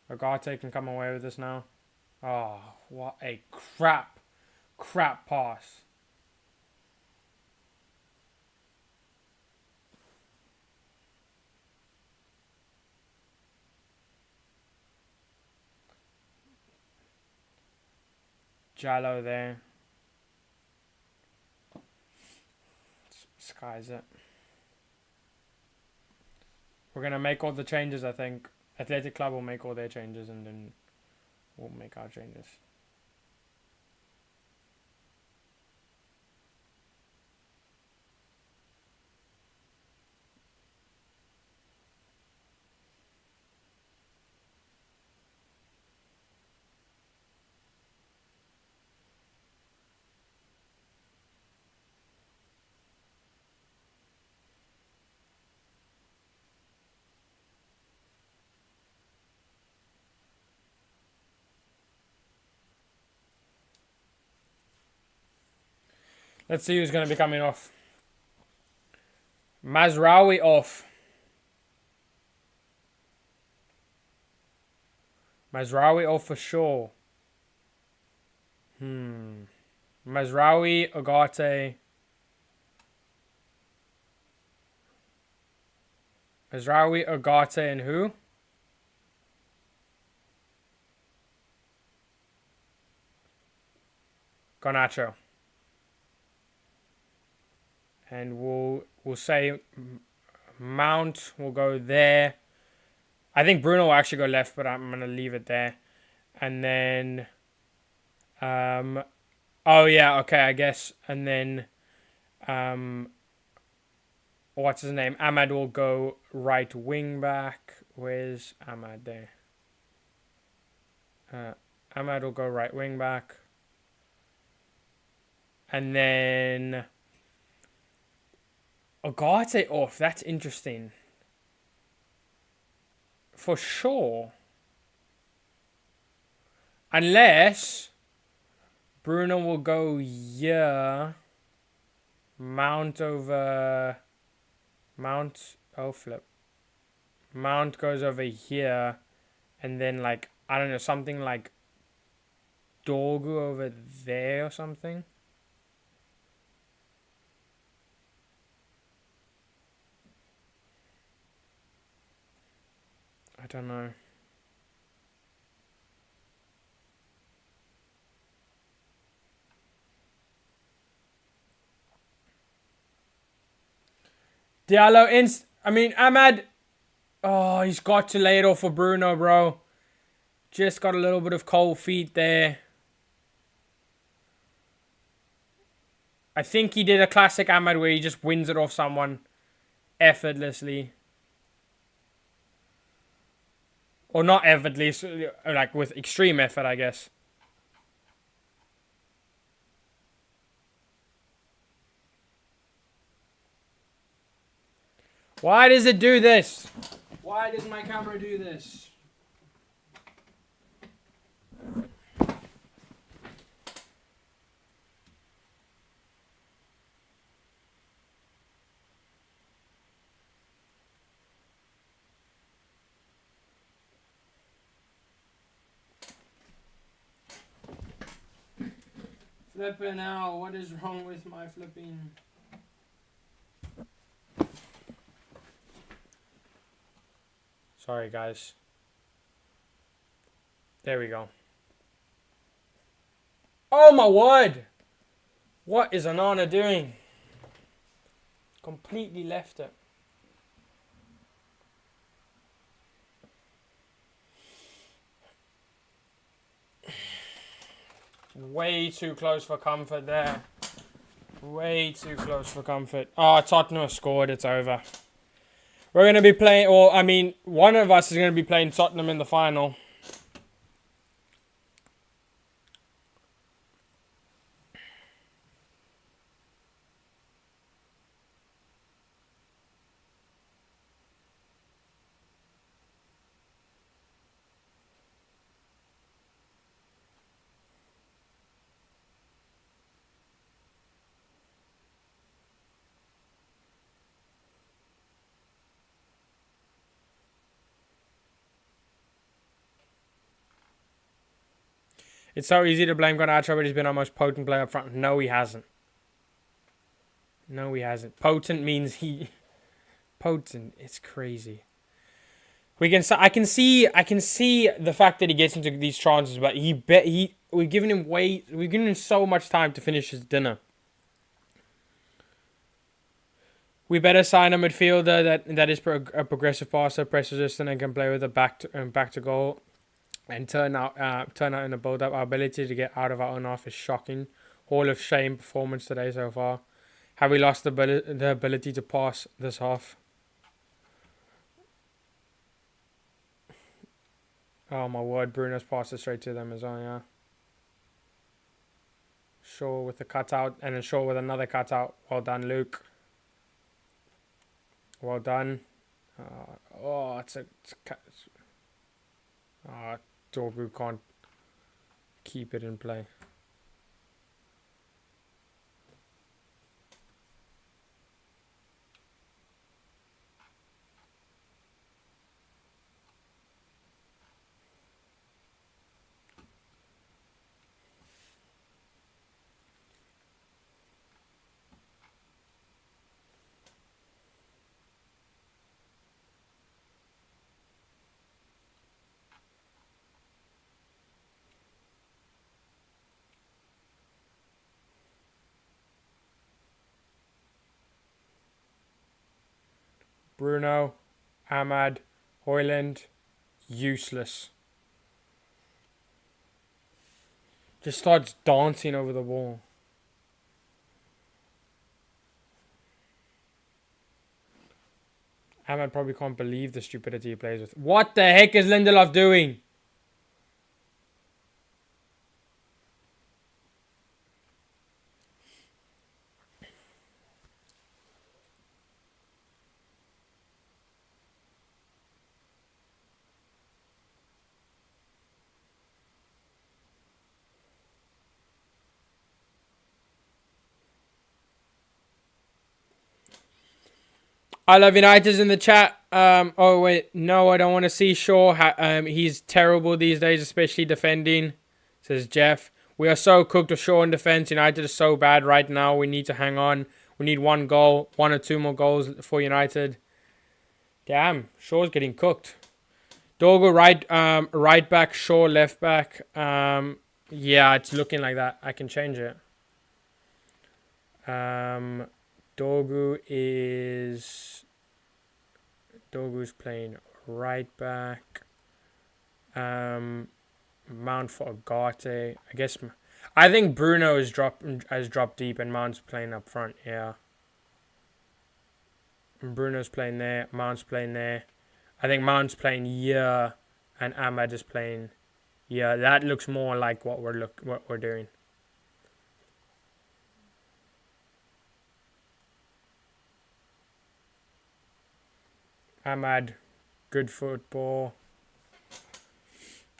Agate can come away with this now. Oh, what a crap pass. Jallo there. Skies it. We're going to make all the changes, I think. Athletic Club will make all their changes and then we'll make our changes. Let's see who's going to be coming off. Mazraoui off. Mazraoui off for sure. Mazraoui, Agate. Mazraoui, Agate, and who? Garnacho. And we'll say Mount will go there. I think Bruno will actually go left, but I'm gonna leave it there. And then, oh yeah, okay, I guess. And then, what's his name? Ahmad will go right wing back. Where's Ahmad there? Ahmad will go right wing back. And then Agate off. That's interesting. For sure. Unless Bruno will go here. Mount over. Mount. Oh, flip. Mount goes over here. And then, like, I don't know, something like Dorgu over there or something. I don't know. Diallo Ahmad. Oh, he's got to lay it off for Bruno, bro. Just got a little bit of cold feet there. I think he did a classic Ahmad where he just wins it off someone. effortlessly. Or not effortlessly, like with extreme effort, I guess. Why does it do this? Why does my camera do this? Flipping out, what is wrong with my flipping? Sorry guys. There we go. Oh my word! What is Anana doing? Completely left it. Way too close for comfort there. Way too close for comfort. Oh, Tottenham scored. It's over. We're going to be playing, or I mean, one of us is going to be playing Tottenham in the final. It's so easy to blame Garnacho, but he's been our most potent player up front. No, he hasn't. No, he hasn't. Potent means he... Potent. It's crazy. We can. I can see the fact that he gets into these chances, but we've given him so much time to finish his dinner. We better sign a midfielder that is a progressive passer, press resistant, and can play with a back to goal, and turn out in a build up. Our ability to get out of our own half is shocking. Hall of Shame performance today so far. Have we lost the ability to pass this half? Oh my word, Bruno's passed it straight to them as well, yeah. Shaw with the cutout, and then Shaw with another cutout. Well done, Luke. Well done. Dorgu can't keep it in play. Bruno, Ahmad, Hoyland, useless. Just starts dancing over the wall. Ahmad probably can't believe the stupidity he plays with. What the heck is Lindelof doing? I love United's in the chat. Oh wait, no, I don't want to see Shaw. He's terrible these days, especially defending. Says Jeff. We are so cooked with Shaw in defense. United is so bad right now. We need to hang on. We need one goal, 1 or 2 more goals for United. Damn, Shaw's getting cooked. Dorgo right back, Shaw left back. Yeah, it's looking like that. I can change it. Dorgu's playing right back. Mount for Agate. I think Bruno has dropped deep and Mount's playing up front. Yeah. Bruno's playing there. Mount's playing there. I think Mount's playing here, and Ahmad is playing here. That looks more like what we're doing. Ahmad, good football.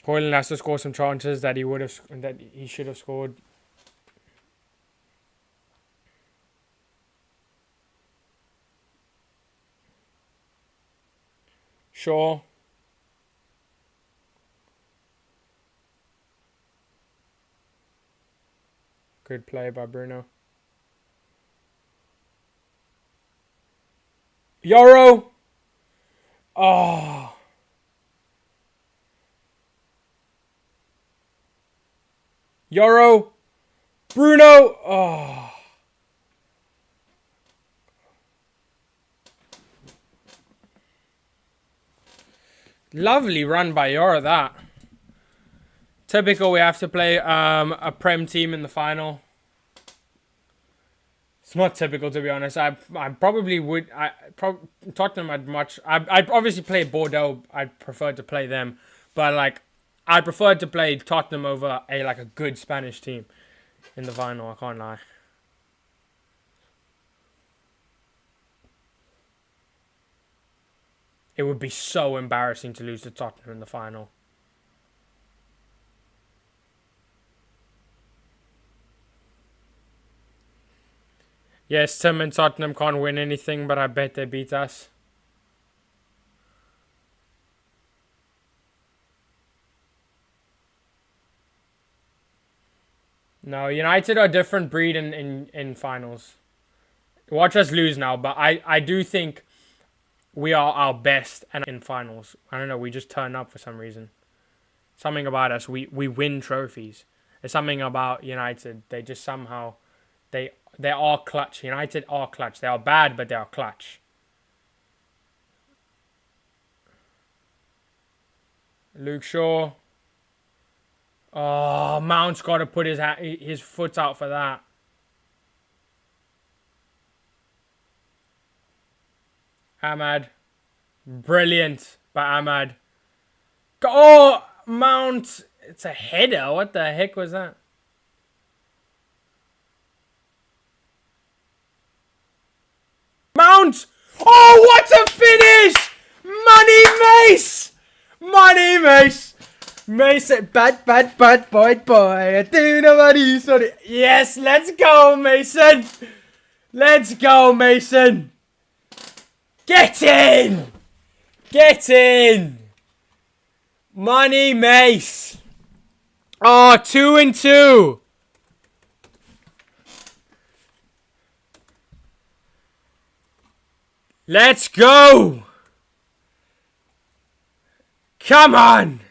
Hoyland has to score some chances that he should have scored. Shaw. Good play by Bruno. Yoro. Oh. Yoro. Bruno. Oh. Lovely run by Yoro, that. Typical, we have to play a Prem team in the final. It's not typical, to be honest. I probably would. Tottenham had much. I'd obviously play Bordeaux. I'd prefer to play them, but like I prefer to play Tottenham over a good Spanish team in the final. I can't lie. It would be so embarrassing to lose to Tottenham in the final. Yes, Tim and Tottenham can't win anything, but I bet they beat us. No, United are a different breed in finals. Watch us lose now, but I do think we are our best and in finals. I don't know, we just turn up for some reason. Something about us, we win trophies. There's something about United. They just somehow, they are clutch. United are clutch. They are bad, but they are clutch. Luke Shaw. Oh, Mount's got to put his foot out for that. Ahmad. Brilliant by Ahmad. Oh, Mount. It's a header. What the heck was that? Mount. Oh, what a finish. Money Mace. Money Mace. Mason, bad boy. I do know what he's on it. Yes, let's go, Mason. Let's go, Mason. Get in. Get in. Money Mace. Oh, 2-2. Let's go. Come on.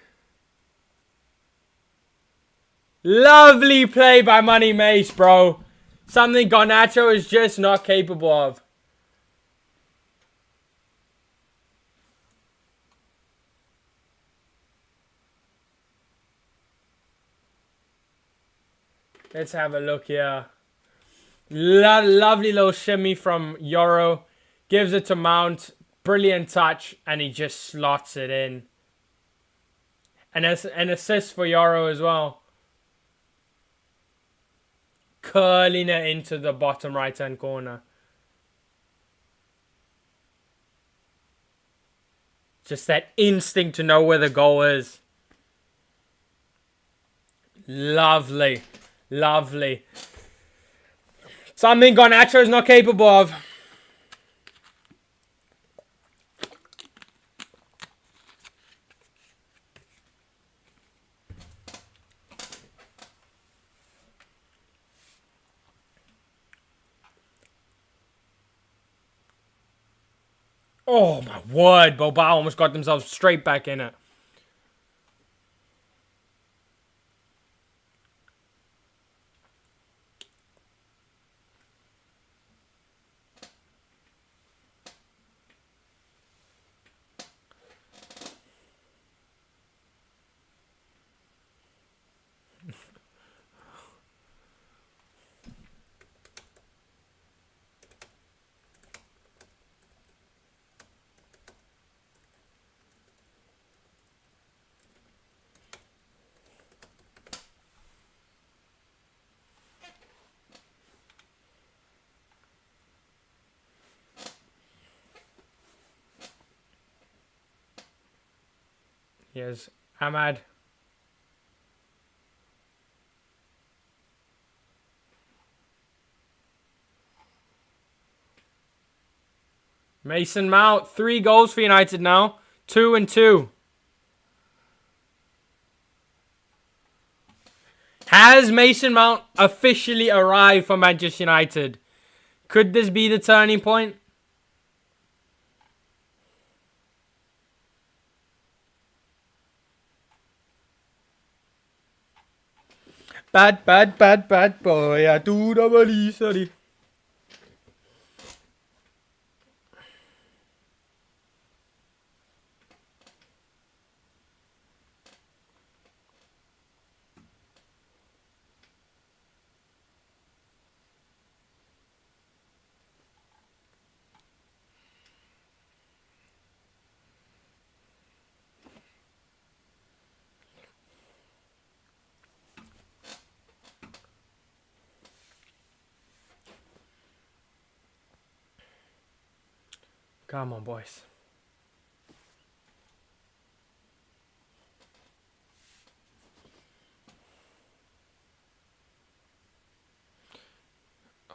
Lovely play by Money Mace, bro. Something Garnacho is just not capable of. Let's have a look here. Lovely little shimmy from Yoro. Gives it to Mount. Brilliant touch. And he just slots it in. And an assist for Yoro as well. Curling it into the bottom right-hand corner. Just that instinct to know where the goal is. Lovely. Lovely. Something Garnacho is not capable of. Oh my word, Bilbao almost got themselves straight back in it. Here's Ahmad. Mason Mount, 3 goals for United now. 2 and 2. Has Mason Mount officially arrived for Manchester United? Could this be the turning point? Bad boy. I do the believe, sorry. Come on, boys.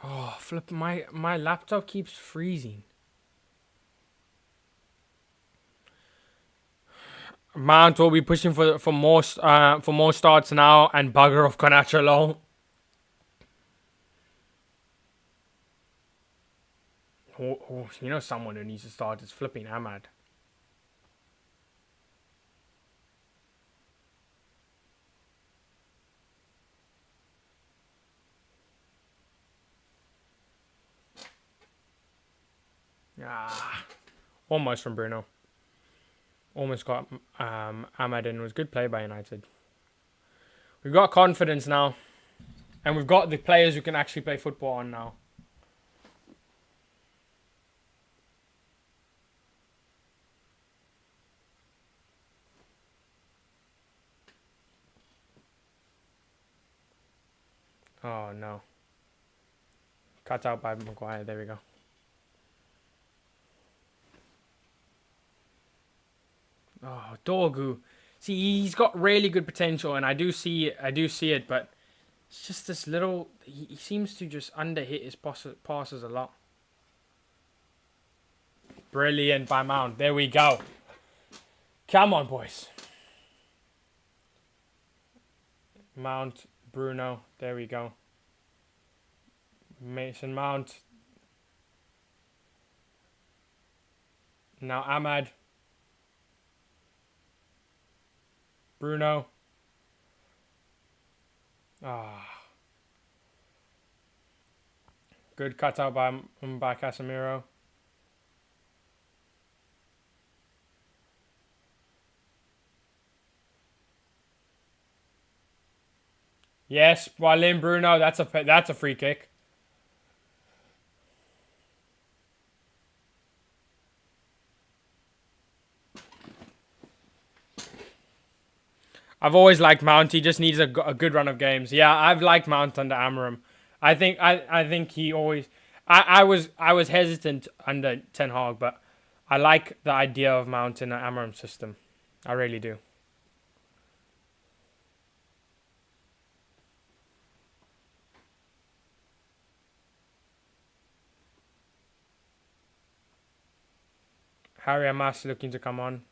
Oh, flip! My laptop keeps freezing. Mount will be pushing for more starts now, and bugger off WATCHALONG. Oh, you know someone who needs to start is flipping Ahmad. Almost from Bruno. Almost got Ahmad in. It was good play by United. We've got confidence now. And we've got the players who can actually play football on now. Oh, no. Cut out by Maguire. There we go. Oh, Dorgu. See, he's got really good potential, and I do see it, but it's just this little. He seems to just underhit his passes a lot. Brilliant by Mount. There we go. Come on, boys. Mount, Bruno. There we go. Mason Mount. Now Ahmad. Bruno. Good cutout by Casemiro. Yes, while in Bruno, that's a free kick. I've always liked Mount. He just needs a good run of games. Yeah, I've liked Mount under Amorim. I think he always. I was hesitant under Ten Hag, but I like the idea of Mount in an Amorim system. I really do. Harry and MASE looking to come on.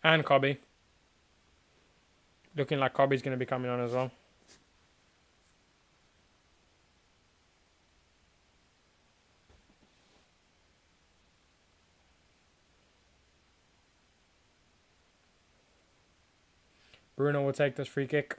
And Kobe. Looking like Kobe's going to be coming on as well. Bruno will take this free kick.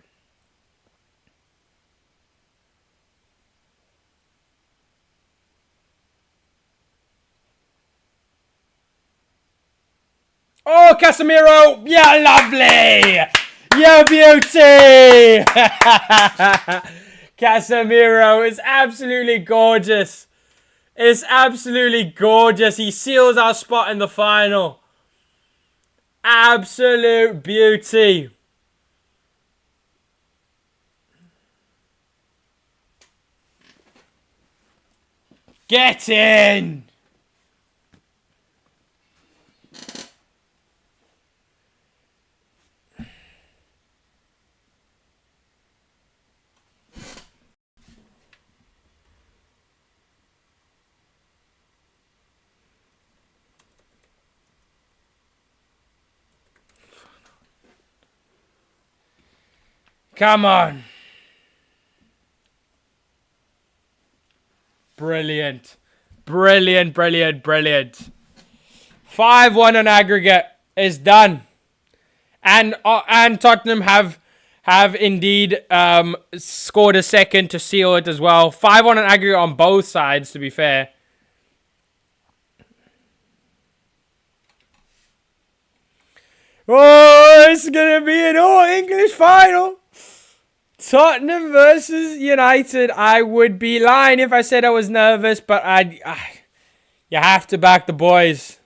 Oh, Casemiro! Yeah, lovely! Yeah, beauty! Casemiro is absolutely gorgeous. It's absolutely gorgeous. He seals our spot in the final. Absolute beauty. Get in. Come on. Brilliant. Brilliant, brilliant, brilliant. 5-1 on aggregate is done. And Tottenham have indeed scored a second to seal it as well. 5-1 on aggregate on both sides, to be fair. Oh, it's going to be an all-English final. Tottenham versus United. I would be lying if I said I was nervous, but you have to back the boys.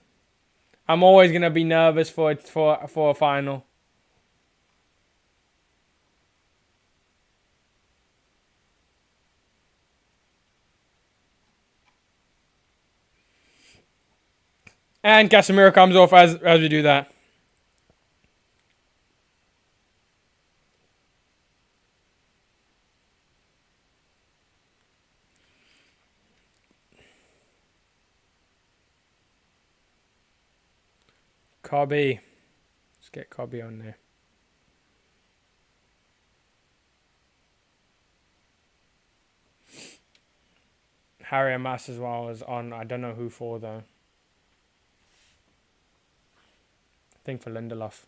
I'm always going to be nervous for a final. And Casemiro comes off as we do that. Cobby. Let's get Cobby on there. Harry and Mass as well is on. I don't know who for though. I think for Lindelof.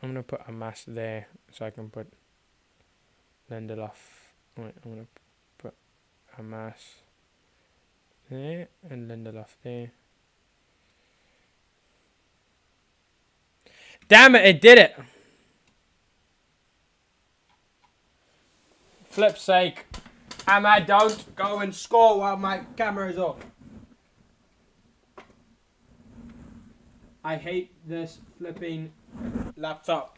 I'm going to put a Mass there so I can put Lindelof. Wait, I'm going to put a Mass there and Lindelof there. Damn it, it did it. Flip's sake. Ahmad, don't go and score while my camera is off. I hate this flipping laptop.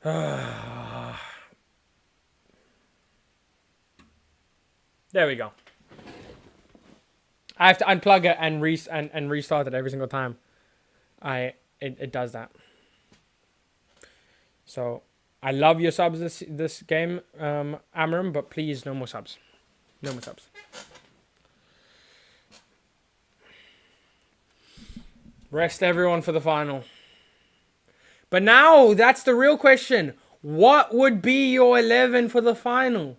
There we go. I have to unplug it and restart it every single time. It does that. So I love your subs this game, Amram, but please no more subs. No more subs. Rest everyone for the final. But now that's the real question. What would be your 11 for the final?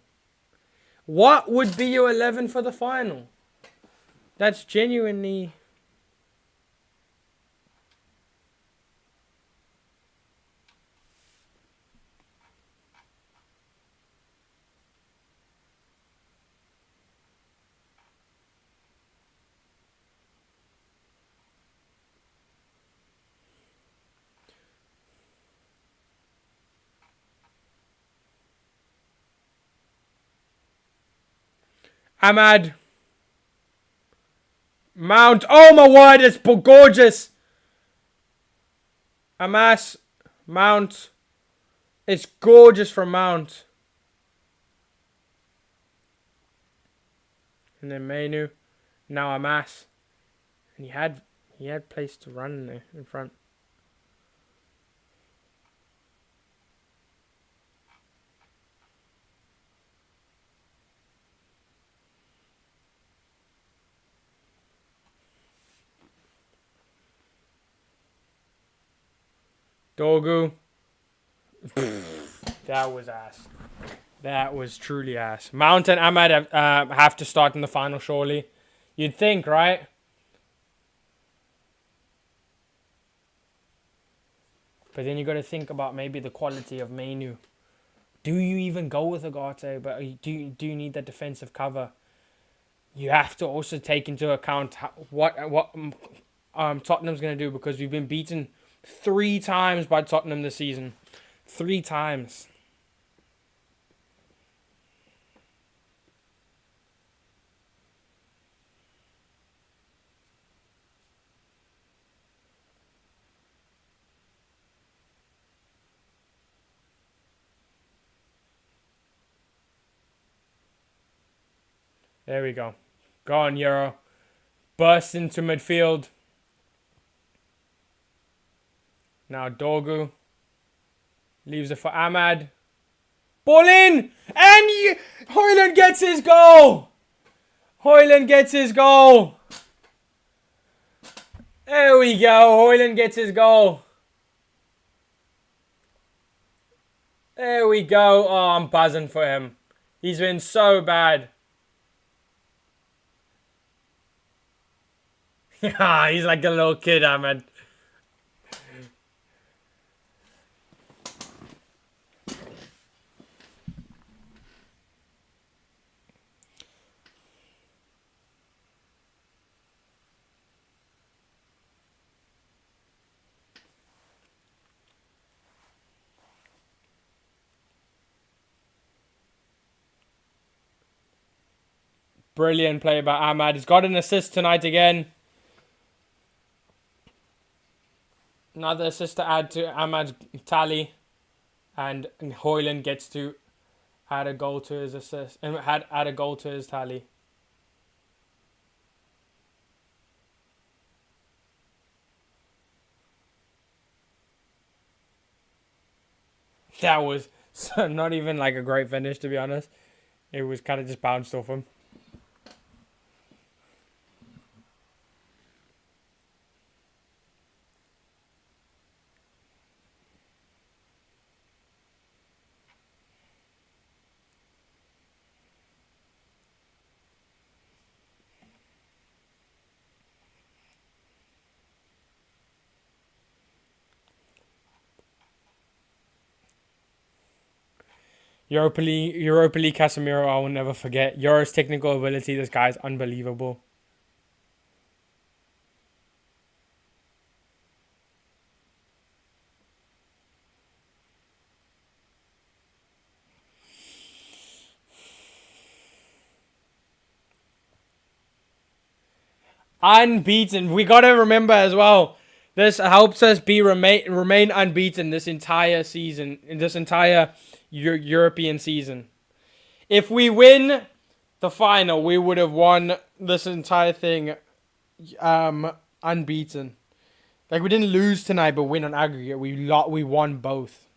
What would be your 11 for the final? That's genuinely... Ahmad. Mount. Oh my word, it's gorgeous. Amas. Mount. It's gorgeous from Mount. And then Menu. Now Amas. And he had place to run there in front. Dogu. That was ass. That was truly ass. Mount and Ahmad have to start in the final, surely. You'd think, right? But then you got to think about maybe the quality of Menu. Do you even go with Agate? But do you need that defensive cover? You have to also take into account what Tottenham's going to do, because we've been beaten 3 times by Tottenham this season. 3 times. There we go. Go on, Euro. Burst into midfield. Now Dorgu. Leaves it for Ahmad. Ball in! And Højlund gets his goal! Højlund gets his goal! There we go. Højlund gets his goal. There we go. Oh, I'm buzzing for him. He's been so bad. He's like a little kid, Ahmed. Brilliant play by Ahmad. He's got an assist tonight again. Another assist to add to Ahmad's tally. And Højlund gets to add a goal to his assist. And add a goal to his tally. That was not even like a great finish, to be honest. It was kind of just bounced off him. Europa League Casemiro, I will never forget. Euro's technical ability, this guy's unbelievable. Unbeaten. We gotta remember as well. This helps us remain unbeaten this entire season, in this entire European season. If we win the final, we would have won this entire thing unbeaten. Like, we didn't lose tonight, but win on aggregate. We won both.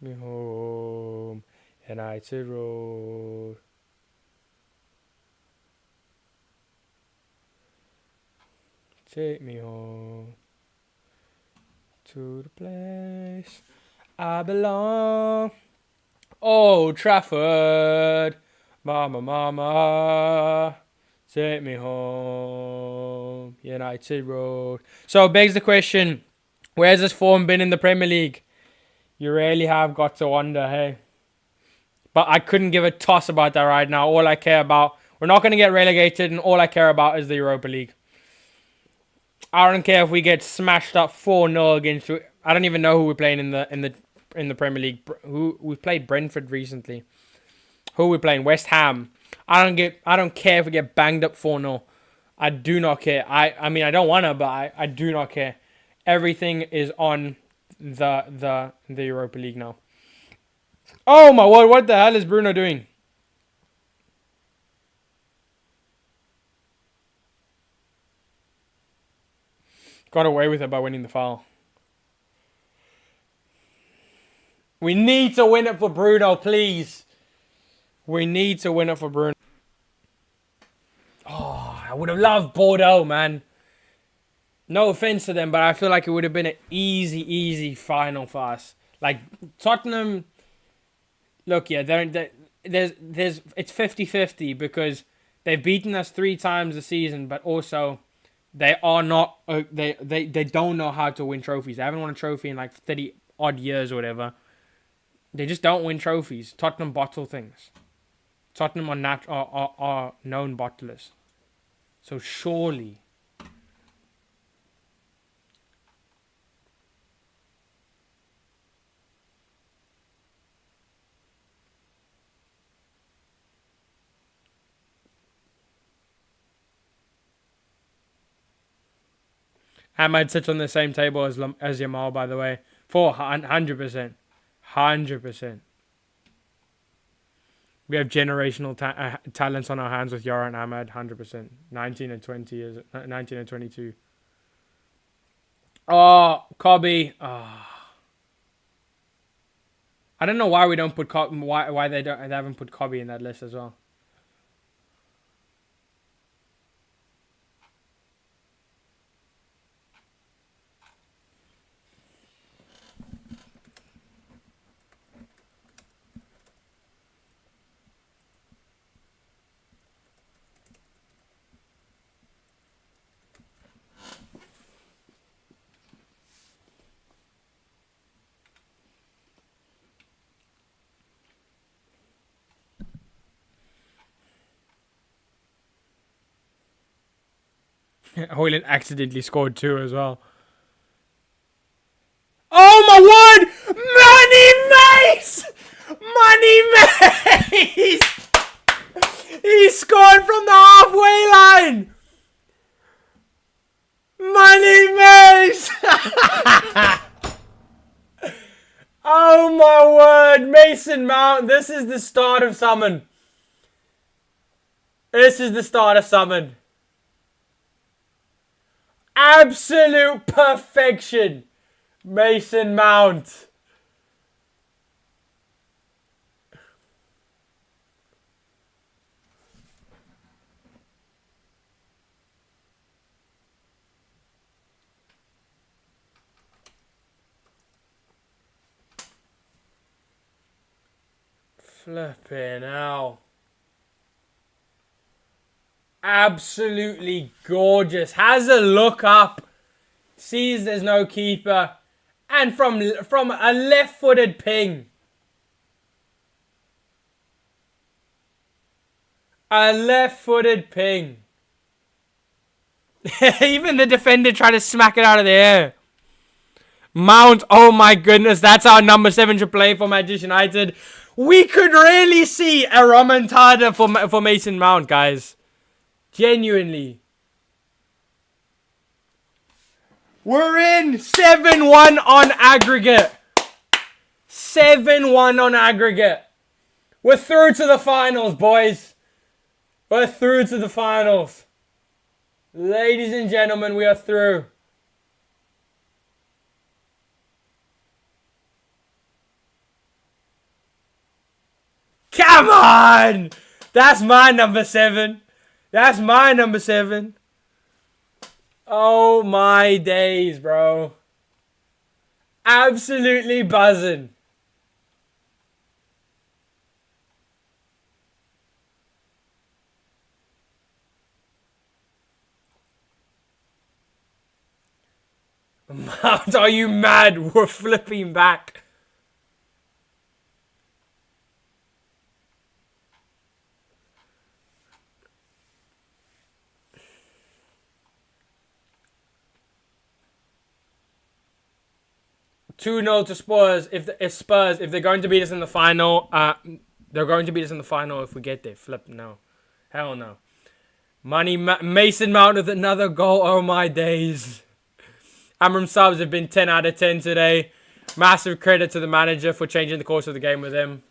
Me home, United Road. Take me home to the place I belong. Old Trafford, mama, mama, take me home, United Road. So it begs the question, where's this form been in the Premier League? You really have got to wonder, hey. But I couldn't give a toss about that right now. All I care about, we're not going to get relegated, and all I care about is the Europa League. I don't care if we get smashed up 4-0 against. I don't even know who we're playing in the Premier League. We played Brentford recently. Who are we playing? West Ham. I don't care if we get banged up 4-0. I do not care. I mean, I don't want to, but I do not care. Everything is on the Europa League now. Oh my word, what the hell is Bruno doing? Got away with it by winning the foul. We need to win it for Bruno, please. We need to win it for Bruno. Oh, I would have loved Bordeaux, man. No offense to them, but I feel like it would have been an easy final for us. Like, Tottenham, look, yeah, it's 50-50 because they've beaten us 3 times this season, but also they are not, they don't know how to win trophies. They haven't won a trophy in like 30 odd years or whatever. They just don't win trophies. Tottenham bottle things. Tottenham are known bottlers. So surely. Ahmad sits on the same table as Yamal, by the way. 400%. 100%. We have generational talents on our hands with Yara and Ahmad. 100%. 19 and 20 is 19 and 22. Oh, Kobe. Oh. I don't know why we don't put why they haven't put Kobe in that list as well. Hoyland accidentally scored 2 as well. Oh my word! Money Mace! Money Mace! He scored from the halfway line! Money Mace! Oh my word! Mason Mount, this is the start of summon. This is the start of summon. Absolute perfection. Mason Mount. Flipping hell. Absolutely gorgeous. Has a look up. Sees there's no keeper. And from a left-footed ping. A left-footed ping. Even the defender tried to smack it out of the air. Mount, oh my goodness, that's our number 7 to play for Manchester United. We could really see a remontada for Mason Mount, guys. Genuinely. We're in 7-1 on aggregate. 7-1 on aggregate. We're through to the finals, boys. We're through to the finals. Ladies and gentlemen, we are through. Come on! That's my number 7. That's my number 7. Oh my days, bro. Absolutely buzzing. Mount, are you mad? We're flipping back. Two 0 to Spurs. If they're going to beat us in the final, they're going to beat us in the final if we get there. Flip no, hell no. Mason Mount with another goal. Oh my days. Amram subs have been 10 out of 10 today. Massive credit to the manager for changing the course of the game with him.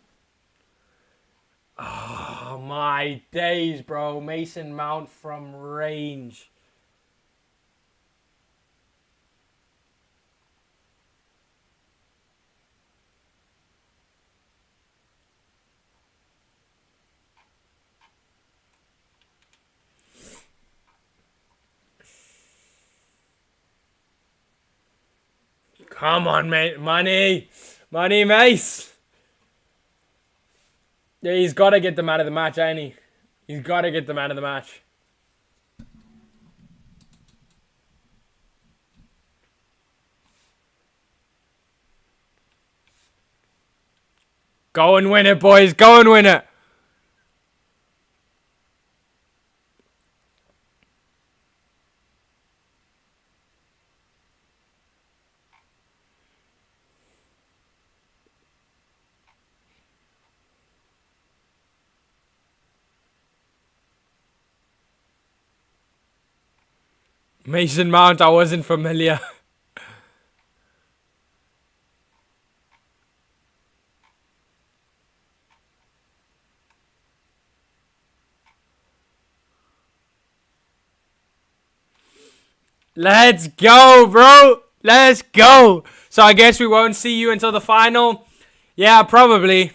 Oh my days, bro. Mason Mount from range. Come on, mate. Money. Money, Mace. Yeah, he's got to get the man of the match, ain't he? He's got to get the man of the match. Go and win it, boys. Go and win it. Mason Mount, I wasn't familiar. Let's go, bro. Let's go. So I guess we won't see you until the final. Yeah, probably.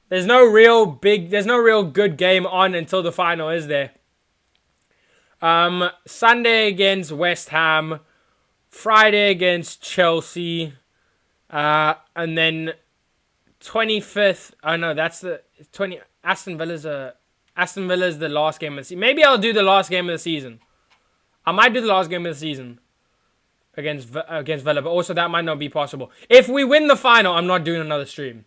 There's no real good game on until the final, is there? Sunday against West Ham, Friday against Chelsea, and then 25th. Oh no, that's the 20. Aston Villa's the last game of the season. Maybe I'll do the last game of the season. I might do the last game of the season against Villa, but also that might not be possible. If we win the final, I'm not doing another stream.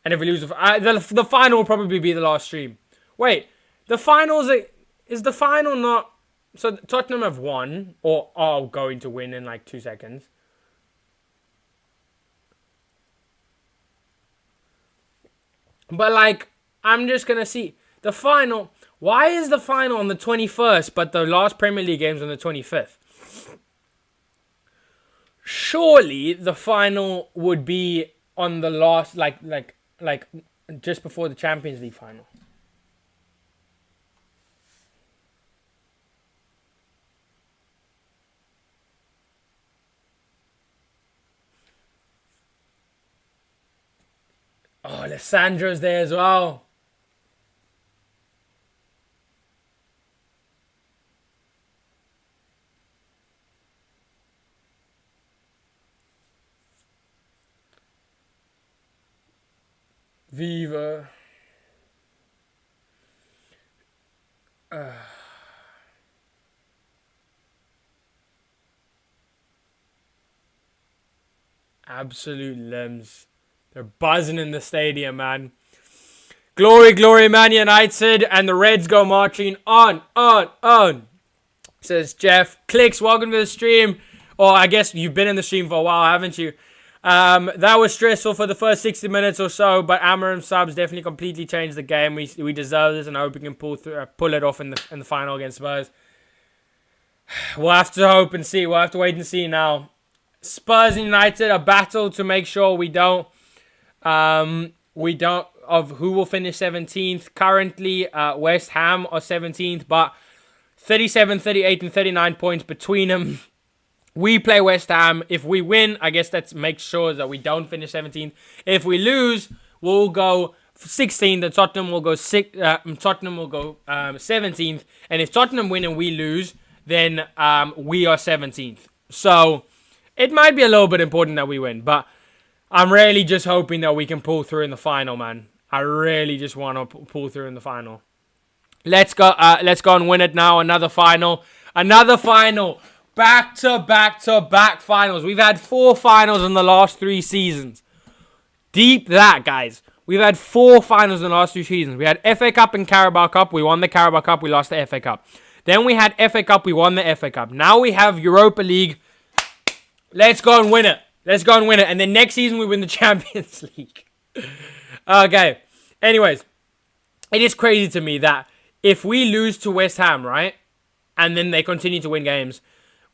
And if we lose the final will probably be the last stream. Wait, the finals is the final not? So Tottenham have won or are going to win in like 2 seconds. But like, I'm just gonna see the final. Why is the final on the 21st, but the last Premier League game's on the 25th? Surely the final would be on the last, like just before the Champions League final. Oh, Alessandro's there as well. Viva. Absolute limbs. They're buzzing in the stadium, man. Glory, glory, Man United. And the Reds go marching on. Says Jeff. Clicks, welcome to the stream. Or I guess you've been in the stream for a while, haven't you? That was stressful for the first 60 minutes or so, but Amarim subs definitely completely changed the game. We deserve this, and I hope we can pull it off in the final against Spurs. We'll have to hope and see. We'll have to wait and see now. Spurs and United, a battle to make sure we don't of who will finish 17th. Currently, West Ham are 17th, but 37, 38, and 39 points between them. We play West Ham. If we win, I guess that makes sure that we don't finish 17th. If we lose, we'll go 16th. And Tottenham will go 17th. And if Tottenham win and we lose, then we are 17th. So it might be a little bit important that we win, but I'm really just hoping that we can pull through in the final, man. I really just want to pull through in the final. Let's go and win it now. Another final. Back-to-back finals. We've had 4 finals in the last 3 seasons. Deep that, guys. We've had 4 finals in the last 2 seasons. We had FA Cup and Carabao Cup. We won the Carabao Cup. We lost the FA Cup. Then we had FA Cup. We won the FA Cup. Now we have Europa League. Let's go and win it. And then next season we win the Champions League. Okay. Anyways, it is crazy to me that if we lose to West Ham, right, and then they continue to win games,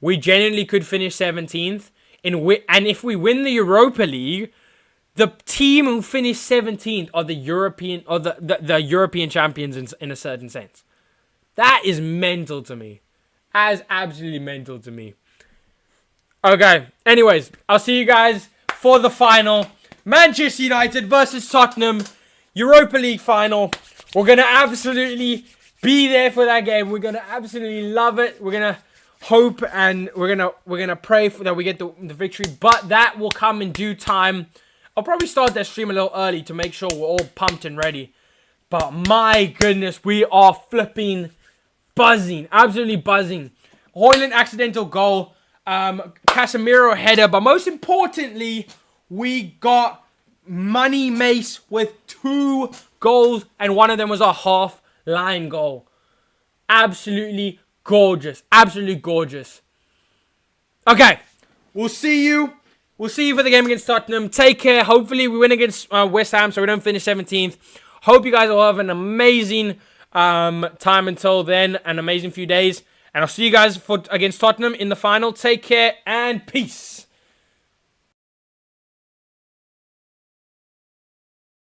we genuinely could finish 17th. And if we win the Europa League, the team who finish 17th are the European or the European champions in a certain sense. That is mental to me. That is absolutely mental to me. Okay. Anyways, I'll see you guys for the final. Manchester United versus Tottenham. Europa League final. We're going to absolutely be there for that game. We're going to absolutely love it. We're going to hope and we're gonna pray for that we get the victory, but that will come in due time. I'll probably start that stream a little early to make sure we're all pumped and ready. But my goodness, we are flipping buzzing, absolutely buzzing. Højlund accidental goal, Casemiro header, but most importantly, we got Money Mace with 2 goals, and one of them was a half-line goal. Absolutely gorgeous. Absolutely gorgeous. Okay. We'll see you. We'll see you for the game against Tottenham. Take care. Hopefully we win against West Ham so we don't finish 17th. Hope you guys will have an amazing time until then. An amazing few days. And I'll see you guys against Tottenham in the final. Take care and peace.